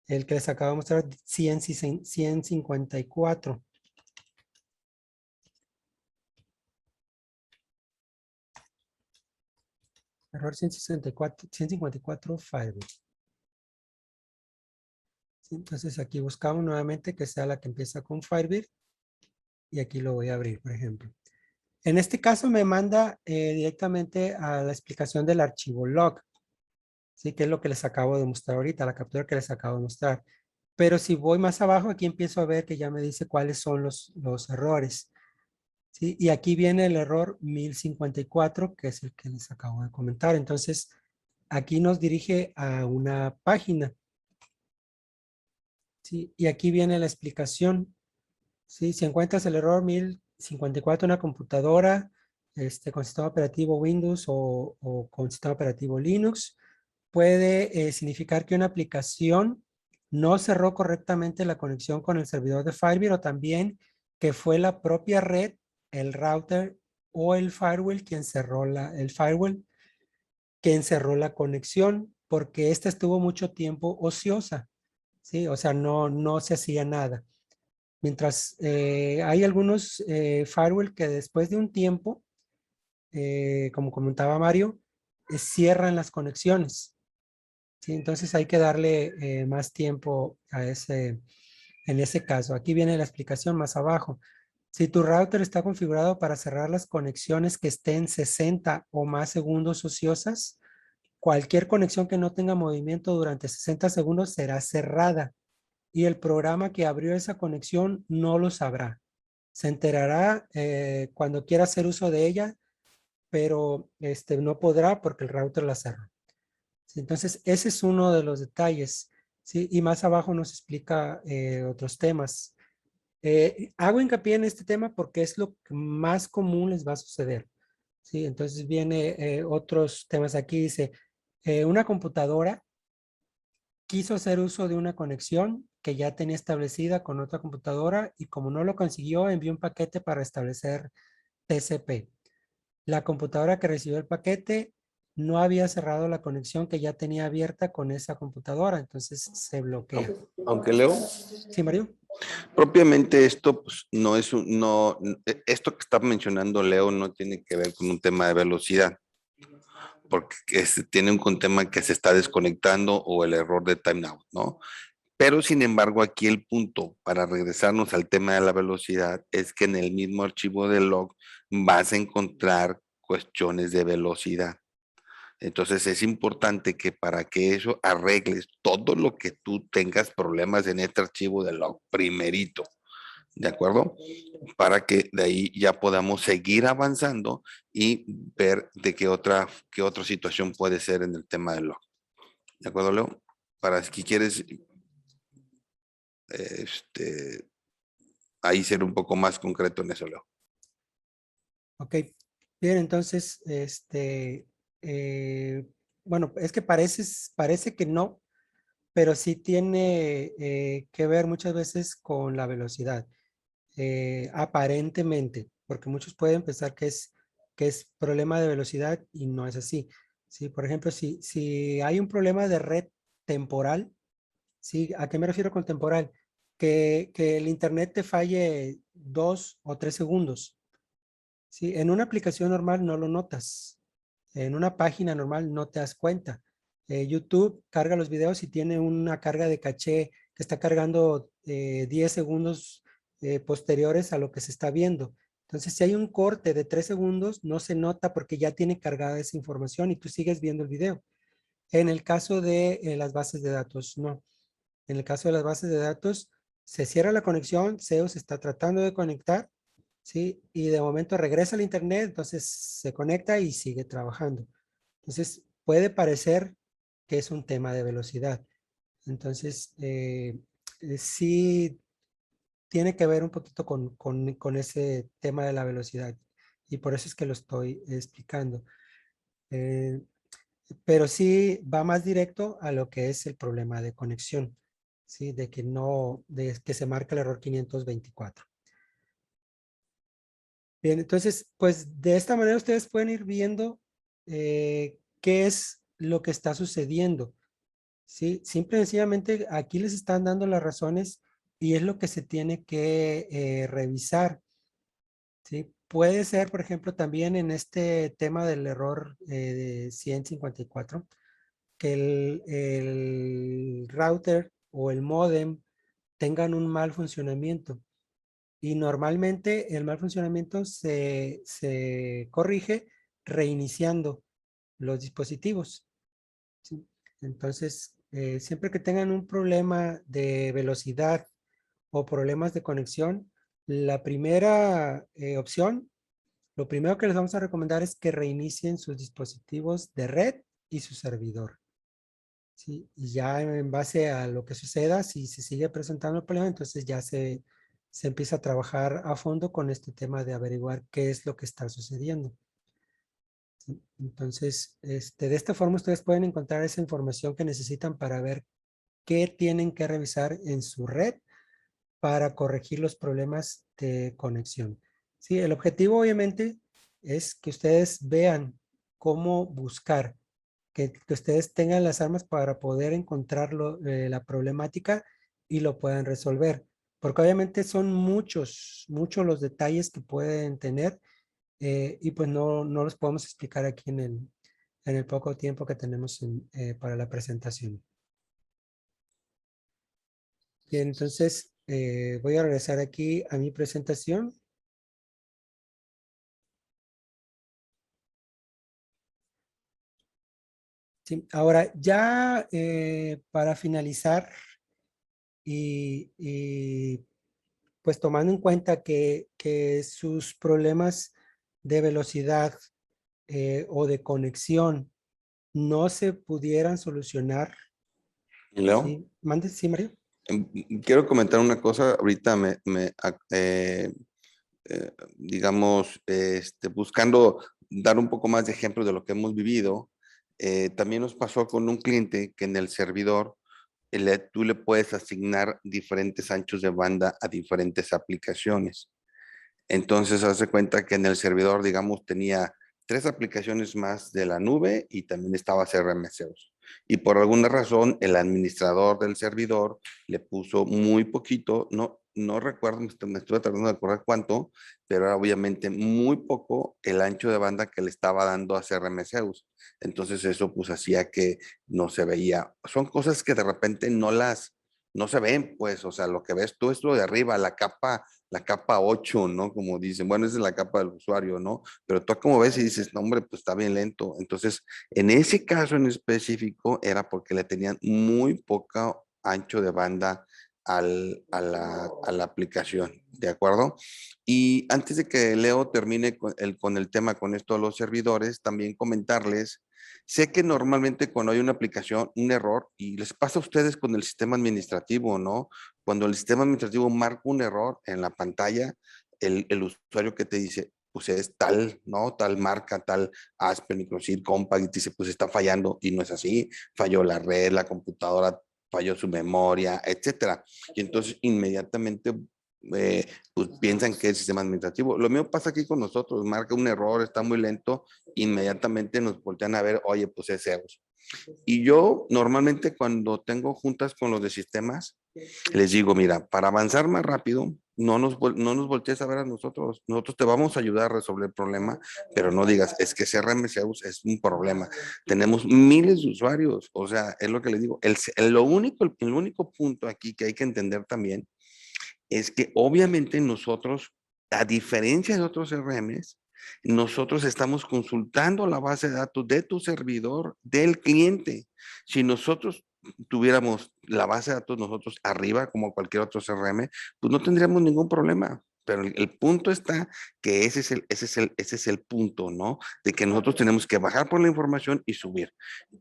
[SPEAKER 1] que les acabo de mostrar, 154. Error 154 Firebird. ¿Sí? Entonces aquí buscamos nuevamente que sea la que empieza con Firebird. Y aquí lo voy a abrir, por ejemplo. En este caso me manda directamente a la explicación del archivo log. ¿Sí? Que es lo que les acabo de mostrar ahorita, la captura que les acabo de mostrar. Pero si voy más abajo, aquí empiezo a ver que ya me dice cuáles son los errores. ¿Sí? Y aquí viene el error 1054, que es el que les acabo de comentar. Entonces, aquí nos dirige a una página. ¿Sí? Y aquí viene la explicación. ¿Sí? Si encuentras el error 1054 en una computadora con sistema operativo Windows o con sistema operativo Linux, puede significar que una aplicación no cerró correctamente la conexión con el servidor de Firebird o también que fue la propia red, el router o el firewall quien cerró el firewall quien cerró la conexión porque esta estuvo mucho tiempo ociosa, ¿sí? O sea, no se hacía nada. Mientras hay algunos firewall que después de un tiempo, como comentaba Mario, cierran las conexiones. ¿Sí? Entonces hay que darle más tiempo a en ese caso. Aquí viene la explicación más abajo. Si tu router está configurado para cerrar las conexiones que estén 60 o más segundos ociosas, cualquier conexión que no tenga movimiento durante 60 segundos será cerrada y el programa que abrió esa conexión no lo sabrá. Se enterará cuando quiera hacer uso de ella, pero no podrá porque el router la cerró. Entonces, ese es uno de los detalles, ¿sí? Y más abajo nos explica otros temas. Hago hincapié en este tema porque es lo que más común les va a suceder, ¿sí? Entonces, viene otros temas aquí. Dice, una computadora quiso hacer uso de una conexión que ya tenía establecida con otra computadora y como no lo consiguió, envió un paquete para establecer TCP. La computadora que recibió el paquete no había cerrado la conexión que ya tenía abierta con esa computadora, entonces se bloquea.
[SPEAKER 2] Aunque Leo,
[SPEAKER 1] ¿Sí, Mario?
[SPEAKER 2] propiamente esto pues, no es esto que está mencionando Leo no tiene que ver con un tema de velocidad, porque tiene un tema que se está desconectando o el error de timeout, ¿no? Pero sin embargo, aquí el punto para regresarnos al tema de la velocidad es que en el mismo archivo de log vas a encontrar cuestiones de velocidad. Entonces es importante que para que eso arregles todo lo que tú tengas problemas en este archivo de log primerito, ¿de acuerdo? Para que de ahí ya podamos seguir avanzando y ver de qué otra situación puede ser en el tema del log. ¿De acuerdo, Leo? Para si quieres ahí ser un poco más concreto en eso, Leo.
[SPEAKER 1] Ok, bien, entonces, bueno, es que parece que no, pero sí tiene que ver muchas veces con la velocidad, aparentemente, porque muchos pueden pensar que es problema de velocidad y no es así. Sí, por ejemplo, si hay un problema de red temporal, ¿sí? ¿A qué me refiero con temporal? Que el internet te falle 2 o 3 segundos. Sí, en una aplicación normal no lo notas. En una página normal no te das cuenta. YouTube carga los videos y tiene una carga de caché que está cargando 10 segundos posteriores a lo que se está viendo. Entonces, si hay un corte de 3 segundos, no se nota porque ya tiene cargada esa información y tú sigues viendo el video. En el caso de las bases de datos, no. En el caso de las bases de datos, se cierra la conexión, Zeus está tratando de conectar, ¿sí? Y de momento regresa al internet, entonces se conecta y sigue trabajando. Entonces, puede parecer que es un tema de velocidad. Entonces, sí tiene que ver un poquito con ese tema de la velocidad. Y por eso es que lo estoy explicando. Eh, pero sí va más directo a lo que es el problema de conexión, ¿sí? De que no, de que se marca el error 524. Bien, entonces, pues de esta manera ustedes pueden ir viendo qué es lo que está sucediendo, ¿sí? Simple y sencillamente aquí les están dando las razones y es lo que se tiene que revisar, ¿sí? Puede ser, por ejemplo, también en este tema del error de 154, que el router o el modem tengan un mal funcionamiento. Y normalmente el mal funcionamiento se corrige reiniciando los dispositivos, ¿sí? Entonces, siempre que tengan un problema de velocidad o problemas de conexión, la primera opción, lo primero que les vamos a recomendar es que reinicien sus dispositivos de red y su servidor. Sí, y ya en base a lo que suceda, si se sigue presentando el problema, entonces ya se empieza a trabajar a fondo con este tema de averiguar qué es lo que está sucediendo. ¿Sí? Entonces, de esta forma ustedes pueden encontrar esa información que necesitan para ver qué tienen que revisar en su red para corregir los problemas de conexión. Sí, el objetivo obviamente es que ustedes vean cómo buscar que ustedes tengan las armas para poder encontrar la problemática y lo puedan resolver. Porque obviamente son muchos los detalles que pueden tener y pues no los podemos explicar aquí en el poco tiempo que tenemos para la presentación. Bien, entonces voy a regresar aquí a mi presentación. Sí, ahora, ya para finalizar y pues tomando en cuenta que sus problemas de velocidad o de conexión no se pudieran solucionar,
[SPEAKER 2] ¿Y Leo?
[SPEAKER 1] ¿sí? Mande, sí, Mario.
[SPEAKER 2] Quiero comentar una cosa, ahorita digamos, buscando dar un poco más de ejemplo de lo que hemos vivido, también nos pasó con un cliente que en el servidor tú le puedes asignar diferentes anchos de banda a diferentes aplicaciones. Entonces, hace cuenta que en el servidor, digamos, tenía 3 aplicaciones más de la nube y también estaba CRM Zeus. Y por alguna razón, el administrador del servidor le puso muy poquito, no recuerdo, me estuve tratando de acordar cuánto, pero era obviamente muy poco el ancho de banda que le estaba dando a CRM Zeus. Entonces, eso pues hacía que no se veía. Son cosas que de repente no se ven, pues, o sea, lo que ves tú es lo de arriba, la capa 8, ¿no? Como dicen, bueno, esa es la capa del usuario, ¿no? Pero tú como ves y dices, no, hombre, pues está bien lento. Entonces, en ese caso en específico era porque le tenían muy poca ancho de banda a la aplicación, ¿de acuerdo? Y antes de que Leo termine con el tema con esto de los servidores, también comentarles, sé que normalmente cuando hay una aplicación, un error, y les pasa a ustedes con el sistema administrativo, ¿no? Cuando el sistema administrativo marca un error en la pantalla, el usuario que te dice, pues es tal, ¿no? Tal marca, tal Aspen, Microsoft, Compact, y te dice, pues está fallando, y no es así, falló la red, la computadora falló su memoria, etcétera. Y entonces inmediatamente pues piensan que es el sistema administrativo. Lo mismo pasa aquí con nosotros, marca un error, está muy lento, inmediatamente nos voltean a ver, oye, pues es Zeus. Y yo normalmente cuando tengo juntas con los de sistemas, les digo, mira, para avanzar más rápido, no nos voltees a ver a nosotros. Nosotros te vamos a ayudar a resolver el problema, pero no digas, es que CRM Zeus es un problema. Tenemos miles de usuarios, o sea, es lo que les digo. El único punto aquí que hay que entender también es que obviamente nosotros, a diferencia de otros CRMs, nosotros estamos consultando la base de datos de tu servidor, del cliente. Si nosotros tuviéramos la base de datos nosotros arriba, como cualquier otro CRM, pues no tendríamos ningún problema. Pero el punto está que ese es el punto, ¿no? De que nosotros tenemos que bajar por la información y subir.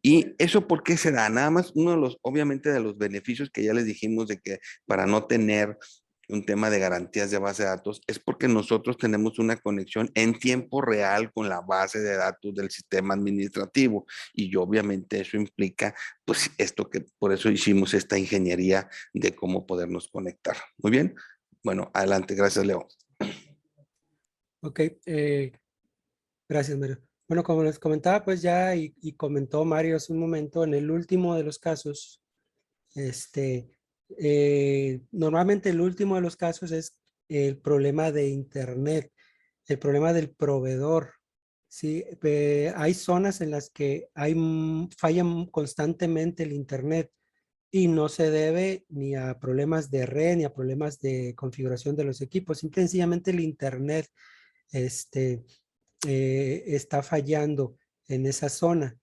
[SPEAKER 2] ¿Y eso por qué se da? Nada más uno de los, obviamente, de los beneficios que ya les dijimos de que para no tener un tema de garantías de base de datos, es porque nosotros tenemos una conexión en tiempo real con la base de datos del sistema administrativo y obviamente eso implica, pues esto que por eso hicimos esta ingeniería de cómo podernos conectar. Muy bien. Bueno, adelante. Gracias, Leo.
[SPEAKER 1] Ok, gracias, Mario. Bueno, como les comentaba, pues ya y comentó Mario hace un momento, en el último de los casos, este, normalmente el último de los casos es el problema de Internet, el problema del proveedor. Sí, hay zonas en las que falla constantemente el Internet y no se debe ni a problemas de red ni a problemas de configuración de los equipos. Simple y sencillamente el Internet este, está fallando en esa zona.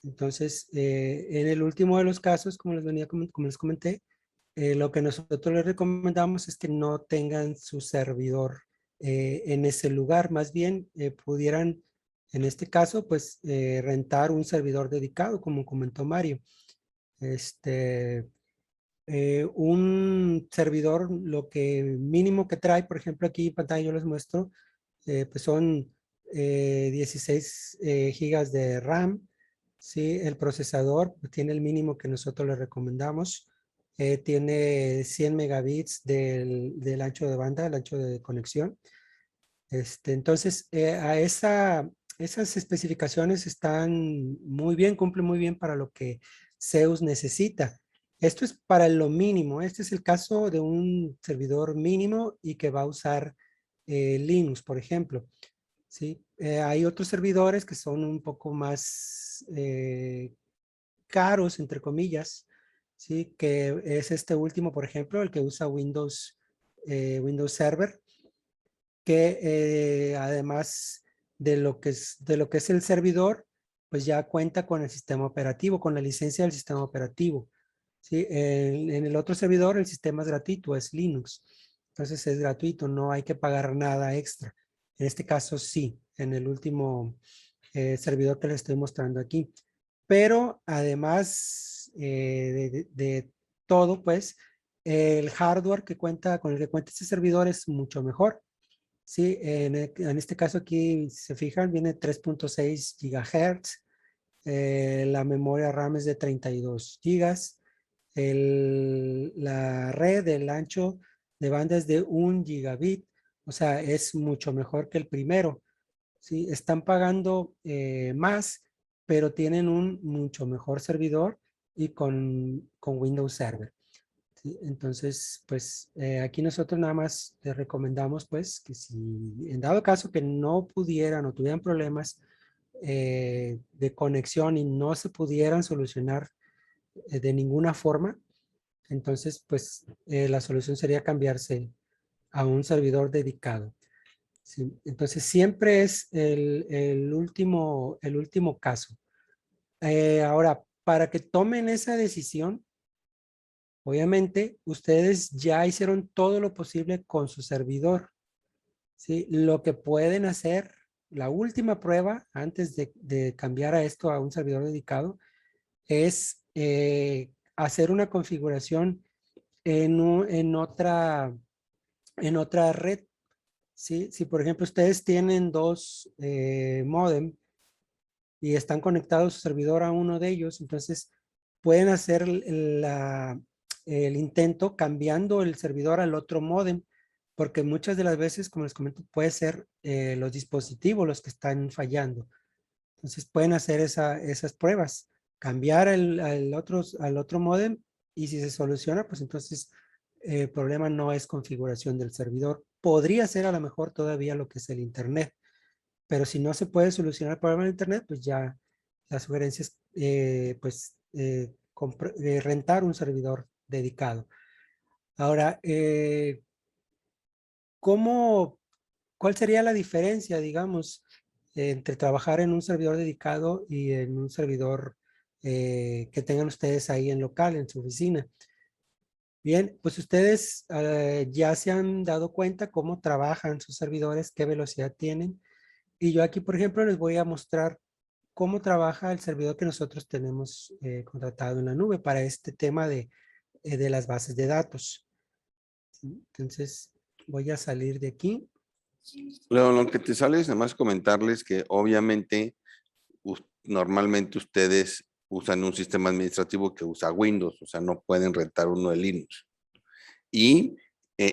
[SPEAKER 1] Entonces, en el último de los casos, como les comenté, lo que nosotros les recomendamos es que no tengan su servidor en ese lugar. Más bien, pudieran, en este caso, pues rentar un servidor dedicado, como comentó Mario. Un servidor, lo que mínimo que trae, por ejemplo, aquí en pantalla yo les muestro, pues son 16 gigas de RAM. Sí, el procesador pues, tiene el mínimo que nosotros le recomendamos. Tiene 100 megabits del ancho de banda, el ancho de conexión. Entonces, esas especificaciones están muy bien, cumplen muy bien para lo que Zeus necesita. Esto es para lo mínimo. Este es el caso de un servidor mínimo y que va a usar Linux, por ejemplo. ¿Sí? Hay otros servidores que son un poco más caros, entre comillas, ¿sí? Que es este último, por ejemplo, el que usa Windows Server, que además de lo que es el servidor, pues ya cuenta con el sistema operativo, con la licencia del sistema operativo. ¿Sí? En el otro servidor el sistema es gratuito, es Linux. Entonces es gratuito, no hay que pagar nada extra. En este caso sí, en el último servidor que les estoy mostrando aquí. Pero además de todo, pues el hardware con el que cuenta este servidor es mucho mejor. Sí, en este caso aquí, si se fijan, viene 3.6 gigahertz. La memoria RAM es de 32 gigas. La red, el ancho de banda es de 1 gigabit. O sea, es mucho mejor que el primero. ¿Sí? Están pagando más, pero tienen un mucho mejor servidor y con Windows Server. ¿Sí? Entonces, pues aquí nosotros nada más les recomendamos pues que si en dado caso que no pudieran o tuvieran problemas de conexión y no se pudieran solucionar de ninguna forma, Entonces, pues la solución sería cambiarse a un servidor dedicado. ¿Sí? Entonces, siempre es el último caso. Ahora, para que tomen esa decisión, obviamente, ustedes ya hicieron todo lo posible con su servidor. ¿Sí? Lo que pueden hacer, la última prueba antes de cambiar a esto a un servidor dedicado, es hacer una configuración en otra red. ¿Sí? Si, por ejemplo, ustedes tienen dos modem y están conectados su servidor a uno de ellos, entonces pueden hacer el intento cambiando el servidor al otro módem, porque muchas de las veces, como les comento, puede ser los dispositivos los que están fallando. Entonces pueden hacer esas pruebas, cambiar al otro módem, y si se soluciona, pues entonces el problema no es configuración del servidor. Podría ser a lo mejor todavía lo que es el internet, pero si no se puede solucionar el problema del internet, pues ya la sugerencia es rentar un servidor dedicado. Ahora, ¿cómo, cuál sería la diferencia, digamos, entre trabajar en un servidor dedicado y en un servidor que tengan ustedes ahí en local, en su oficina? Bien, pues ustedes ya se han dado cuenta cómo trabajan sus servidores, qué velocidad tienen. Y yo aquí, por ejemplo, les voy a mostrar cómo trabaja el servidor que nosotros tenemos contratado en la nube para este tema de las bases de datos. ¿Sí? Entonces, voy a salir de aquí.
[SPEAKER 2] Lo que te sale es nada más comentarles que obviamente normalmente ustedes usan un sistema administrativo que usa Windows, o sea, no pueden rentar uno de Linux. Y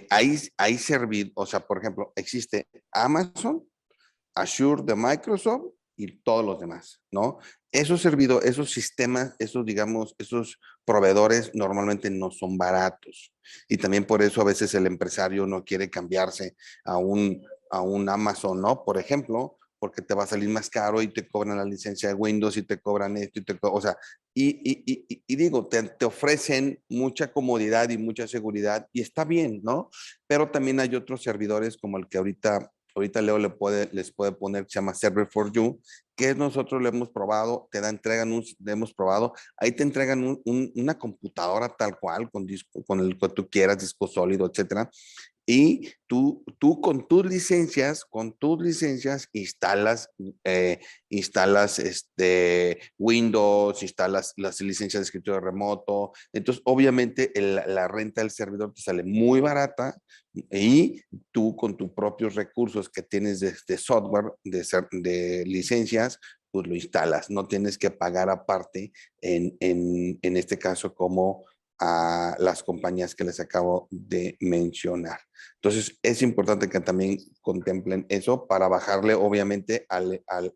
[SPEAKER 2] hay servido, o sea, por ejemplo, existe Amazon, Azure de Microsoft y todos los demás, ¿no? Esos servidores, esos sistemas, esos, digamos, esos proveedores normalmente no son baratos. Y también por eso a veces el empresario no quiere cambiarse a un Amazon, ¿no? Por ejemplo, porque te va a salir más caro y te cobran la licencia de Windows y te cobran esto o sea, y digo, te ofrecen mucha comodidad y mucha seguridad y está bien, ¿no? Pero también hay otros servidores como el que ahorita Leo les puede poner, que se llama Server for You, que nosotros lo hemos probado, le hemos probado, ahí te entregan una computadora tal cual, con disco, con el que tú quieras, disco sólido, etcétera, y tú con tus licencias instalas Windows, instalas las licencias de escritorio remoto. Entonces, obviamente, la renta del servidor te sale muy barata y tú con tus propios recursos que tienes de software, de licencias, pues lo instalas. No tienes que pagar aparte en este caso como a las compañías que les acabo de mencionar. Entonces, es importante que también contemplen eso para bajarle, obviamente,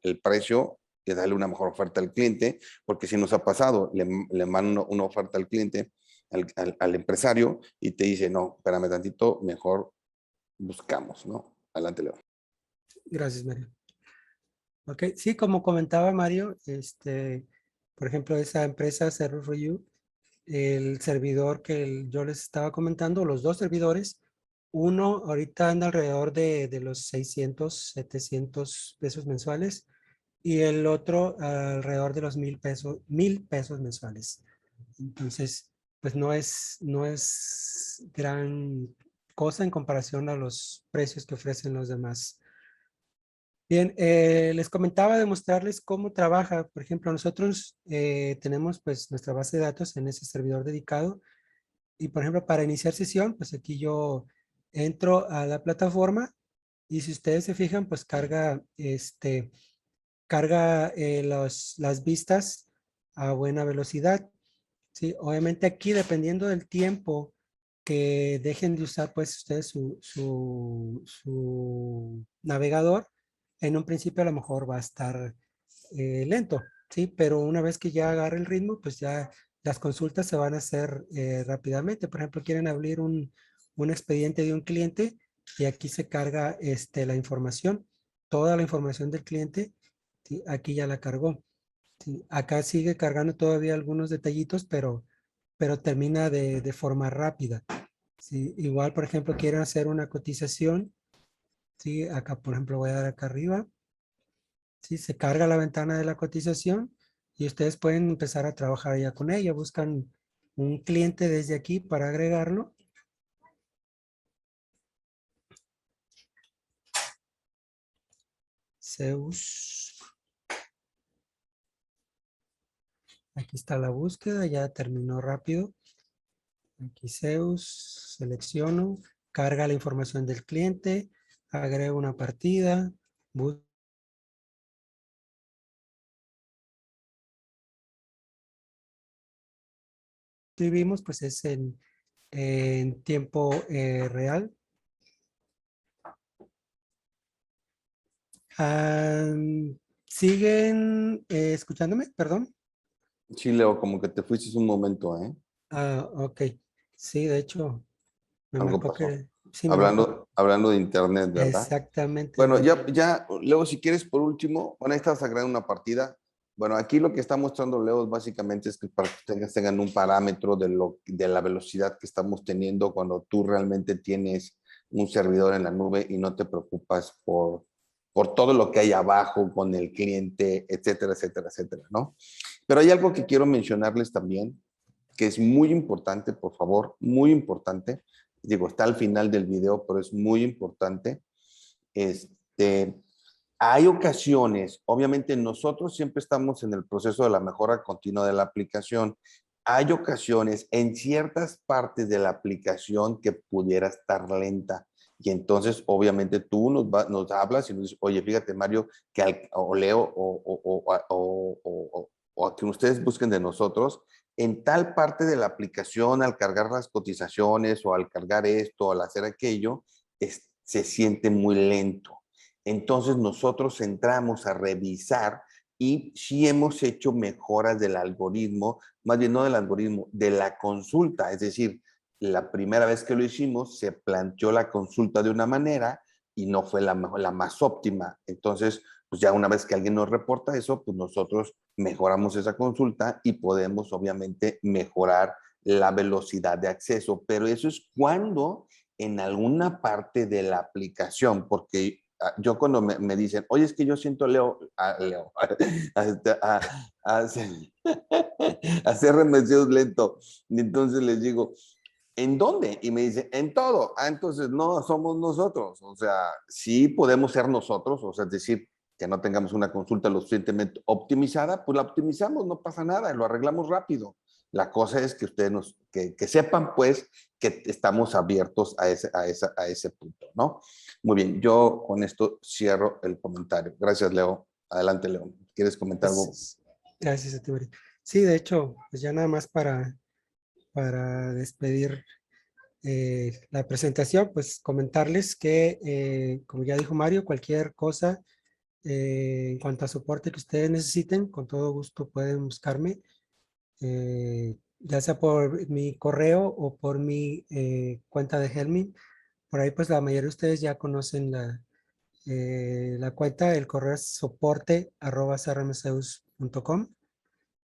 [SPEAKER 2] el precio y darle una mejor oferta al cliente, porque si nos ha pasado, le mandan una oferta al cliente, al empresario, y te dice, no, espérame tantito, mejor buscamos, ¿no? Adelante, Leo.
[SPEAKER 1] Gracias, Mario. Ok, sí, como comentaba Mario, por ejemplo, esa empresa Server for You, el servidor que yo les estaba comentando, los dos servidores, uno ahorita anda alrededor de los 600, 700 pesos mensuales, y el otro alrededor de los 1000 pesos mensuales. Entonces, pues no es gran cosa en comparación a los precios que ofrecen los demás. Bien, les comentaba de mostrarles cómo trabaja. Por ejemplo, nosotros tenemos pues nuestra base de datos en ese servidor dedicado, y por ejemplo para iniciar sesión, pues aquí yo entro a la plataforma, y si ustedes se fijan, pues carga las vistas a buena velocidad. Sí, obviamente aquí dependiendo del tiempo que dejen de usar pues ustedes su navegador, en un principio a lo mejor va a estar lento, ¿sí? Pero una vez que ya agarre el ritmo, pues ya las consultas se van a hacer rápidamente. Por ejemplo, quieren abrir un expediente de un cliente, y aquí se carga la información, toda la información del cliente, ¿sí? Aquí ya la cargó. Sí, acá sigue cargando todavía algunos detallitos, pero pero termina de forma rápida. ¿Sí? Igual, por ejemplo, quieren hacer una cotización. ¿Sí? Acá, por ejemplo, voy a dar acá arriba. ¿Sí? Se carga la ventana de la cotización y ustedes pueden empezar a trabajar ya con ella. Buscan un cliente desde aquí para agregarlo. Zeus. Aquí está la búsqueda, ya terminó rápido. Aquí Zeus, selecciono, carga la información del cliente, agrego una partida, escribimos, pues es en tiempo real. ¿Siguen escuchándome? Perdón.
[SPEAKER 2] Sí, Leo, como que te fuiste un momento, ¿eh?
[SPEAKER 1] Ok. Sí, de hecho, me
[SPEAKER 2] Algo
[SPEAKER 1] marcó
[SPEAKER 2] pasó.
[SPEAKER 1] que, sí, me marcó
[SPEAKER 2] Hablando de internet, ¿verdad?
[SPEAKER 1] exactamente.
[SPEAKER 2] Bueno, Leo, si quieres, por último, bueno, ahí estás agregando una partida. Bueno, aquí lo que está mostrando Leo básicamente es que para que ustedes tengan un parámetro de la velocidad que estamos teniendo cuando tú realmente tienes un servidor en la nube y no te preocupas por todo lo que hay abajo con el cliente, etcétera, etcétera, etcétera, ¿no? Pero hay algo que quiero mencionarles también, que es muy importante, por favor, muy importante. Digo, está al final del video, pero es muy importante. Hay ocasiones, obviamente nosotros siempre estamos en el proceso de la mejora continua de la aplicación. Hay ocasiones en ciertas partes de la aplicación que pudiera estar lenta. Y entonces, obviamente, tú nos hablas y nos dices, oye, fíjate, Mario, o Leo, o que ustedes busquen de nosotros, en tal parte de la aplicación, al cargar las cotizaciones o al cargar esto, o al hacer aquello, se siente muy lento. Entonces nosotros entramos a revisar y sí hemos hecho mejoras del algoritmo, más bien no del algoritmo, de la consulta. Es decir, la primera vez que lo hicimos se planteó la consulta de una manera y no fue la más óptima. Entonces, pues ya una vez que alguien nos reporta eso, pues nosotros mejoramos esa consulta y podemos obviamente mejorar la velocidad de acceso. Pero eso es cuando en alguna parte de la aplicación, porque yo cuando me dicen, oye, es que yo siento hacer remedios lento, y entonces les digo, ¿en dónde? Y me dice, en todo. Entonces no somos nosotros. O sea, sí podemos ser nosotros, o sea, es decir, que no tengamos una consulta lo suficientemente optimizada, pues la optimizamos, no pasa nada, lo arreglamos rápido. La cosa es que ustedes que sepan, pues, que estamos abiertos a ese punto, ¿no? Muy bien, yo con esto cierro el comentario. Gracias, Leo. Adelante, Leo. ¿Quieres comentar algo?
[SPEAKER 1] Gracias, gracias a ti, María. Sí, de hecho, pues ya nada más para despedir la presentación, pues comentarles que, como ya dijo Mario, cualquier cosa en cuanto a soporte que ustedes necesiten, con todo gusto pueden buscarme, ya sea por mi correo o por mi cuenta de Helmin. Por ahí pues la mayoría de ustedes ya conocen la cuenta, el correo es soporte@crmzeus.com.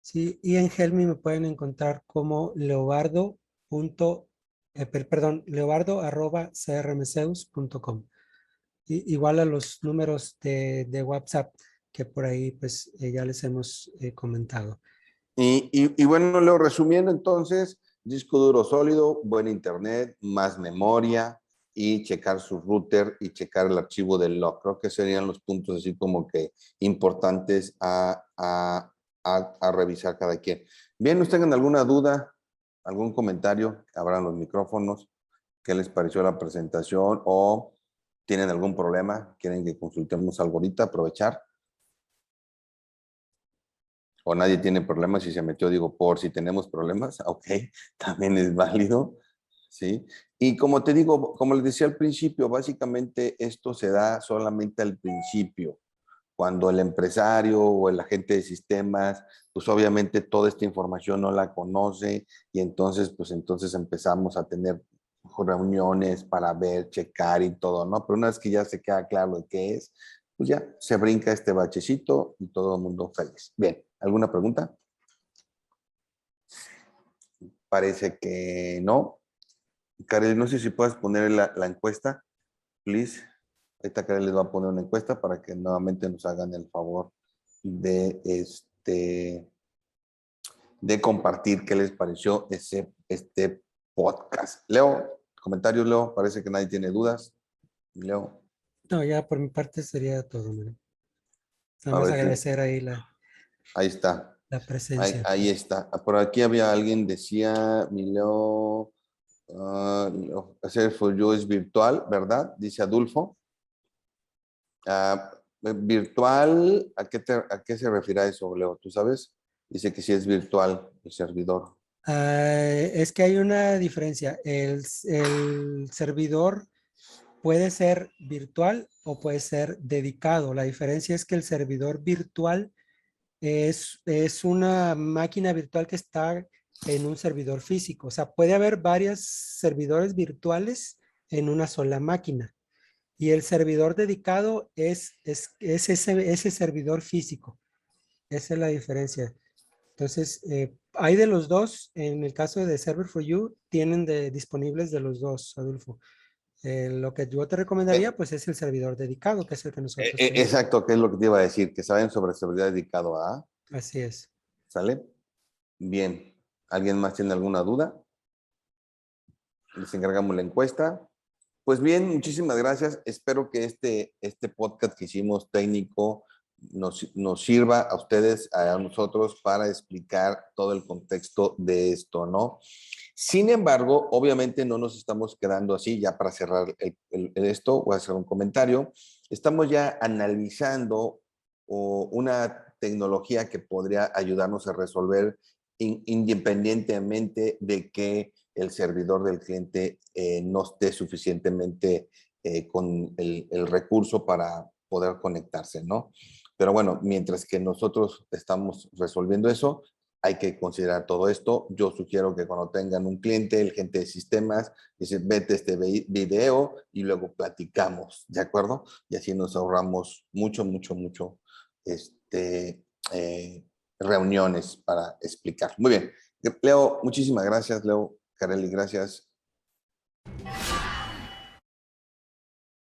[SPEAKER 1] Sí, y en Helmi me pueden encontrar como leobardo@crmzeus.com. Igual a los números de WhatsApp que por ahí pues ya les hemos comentado.
[SPEAKER 2] Y bueno, Leo, resumiendo entonces, disco duro sólido, buen internet, más memoria y checar su router y checar el archivo del log. Creo que serían los puntos así como que importantes a revisar cada quien. Bien, ¿nos tengan alguna duda, algún comentario? Abran los micrófonos. ¿Qué les pareció la presentación? ¿O tienen algún problema? ¿Quieren que consultemos algo ahorita? Aprovechar. O nadie tiene problemas y se metió, digo, por si tenemos problemas, ok, también es válido, ¿sí? Y como te digo, como les decía al principio, básicamente esto se da solamente al principio, cuando el empresario o el agente de sistemas, pues obviamente toda esta información no la conoce y entonces, pues entonces empezamos a tener reuniones para ver, checar y todo, ¿no? Pero una vez que ya se queda claro de qué es, pues ya se brinca este bachecito y todo el mundo feliz. Bien, ¿alguna pregunta? Parece que no. Karel, no sé si puedes poner la encuesta, please. Ahorita Karel les va a poner una encuesta para que nuevamente nos hagan el favor de de compartir qué les pareció este podcast. Leo, comentarios, Leo. Parece que nadie tiene dudas. Leo,
[SPEAKER 1] No, ya por mi parte sería todo, mira. Nada
[SPEAKER 2] a
[SPEAKER 1] más
[SPEAKER 2] ver si.
[SPEAKER 1] agradecer ahí
[SPEAKER 2] Ahí está.
[SPEAKER 1] la
[SPEAKER 2] Ahí,
[SPEAKER 1] presencia.
[SPEAKER 2] ahí está. Por aquí había alguien decía, mi Leo, hacer for you es virtual, ¿verdad? Dice Adulfo. Virtual, ¿a qué se refiere a eso, Leo? ¿Tú sabes? Dice que sí es virtual el servidor.
[SPEAKER 1] Es que hay una diferencia. El servidor puede ser virtual o puede ser dedicado. La diferencia es que el servidor virtual es una máquina virtual que está en un servidor físico. O sea, puede haber varios servidores virtuales en una sola máquina. Y el servidor dedicado es ese servidor físico. Esa es la diferencia. Entonces, hay de los dos. En el caso de Server for You, tienen disponibles de los dos, Adolfo. Lo que yo te recomendaría,
[SPEAKER 2] Eh,
[SPEAKER 1] pues, es el servidor dedicado, que es el que nosotros tenemos.
[SPEAKER 2] exacto, ¿qué es lo que te iba a decir? Que saben sobre seguridad dedicado a,
[SPEAKER 1] Así es.
[SPEAKER 2] ¿sale? Bien. ¿Alguien más tiene alguna duda? Les encargamos la encuesta. Pues bien, muchísimas gracias. Espero que este podcast que hicimos técnico nos sirva a ustedes, a nosotros, para explicar todo el contexto de esto, ¿no? Sin embargo, obviamente no nos estamos quedando así, ya para cerrar esto, voy a hacer un comentario. Estamos ya analizando una tecnología que podría ayudarnos a resolver independientemente de que el servidor del cliente no esté suficientemente con el recurso para poder conectarse, ¿no? Pero bueno, mientras que nosotros estamos resolviendo eso, hay que considerar todo esto. Yo sugiero que cuando tengan un cliente, el gente de sistemas, dice, vete este video y luego platicamos, ¿de acuerdo? Y así nos ahorramos mucho, eh, reuniones para explicar. Muy bien. Leo, muchísimas gracias, Leo. Kareli, gracias.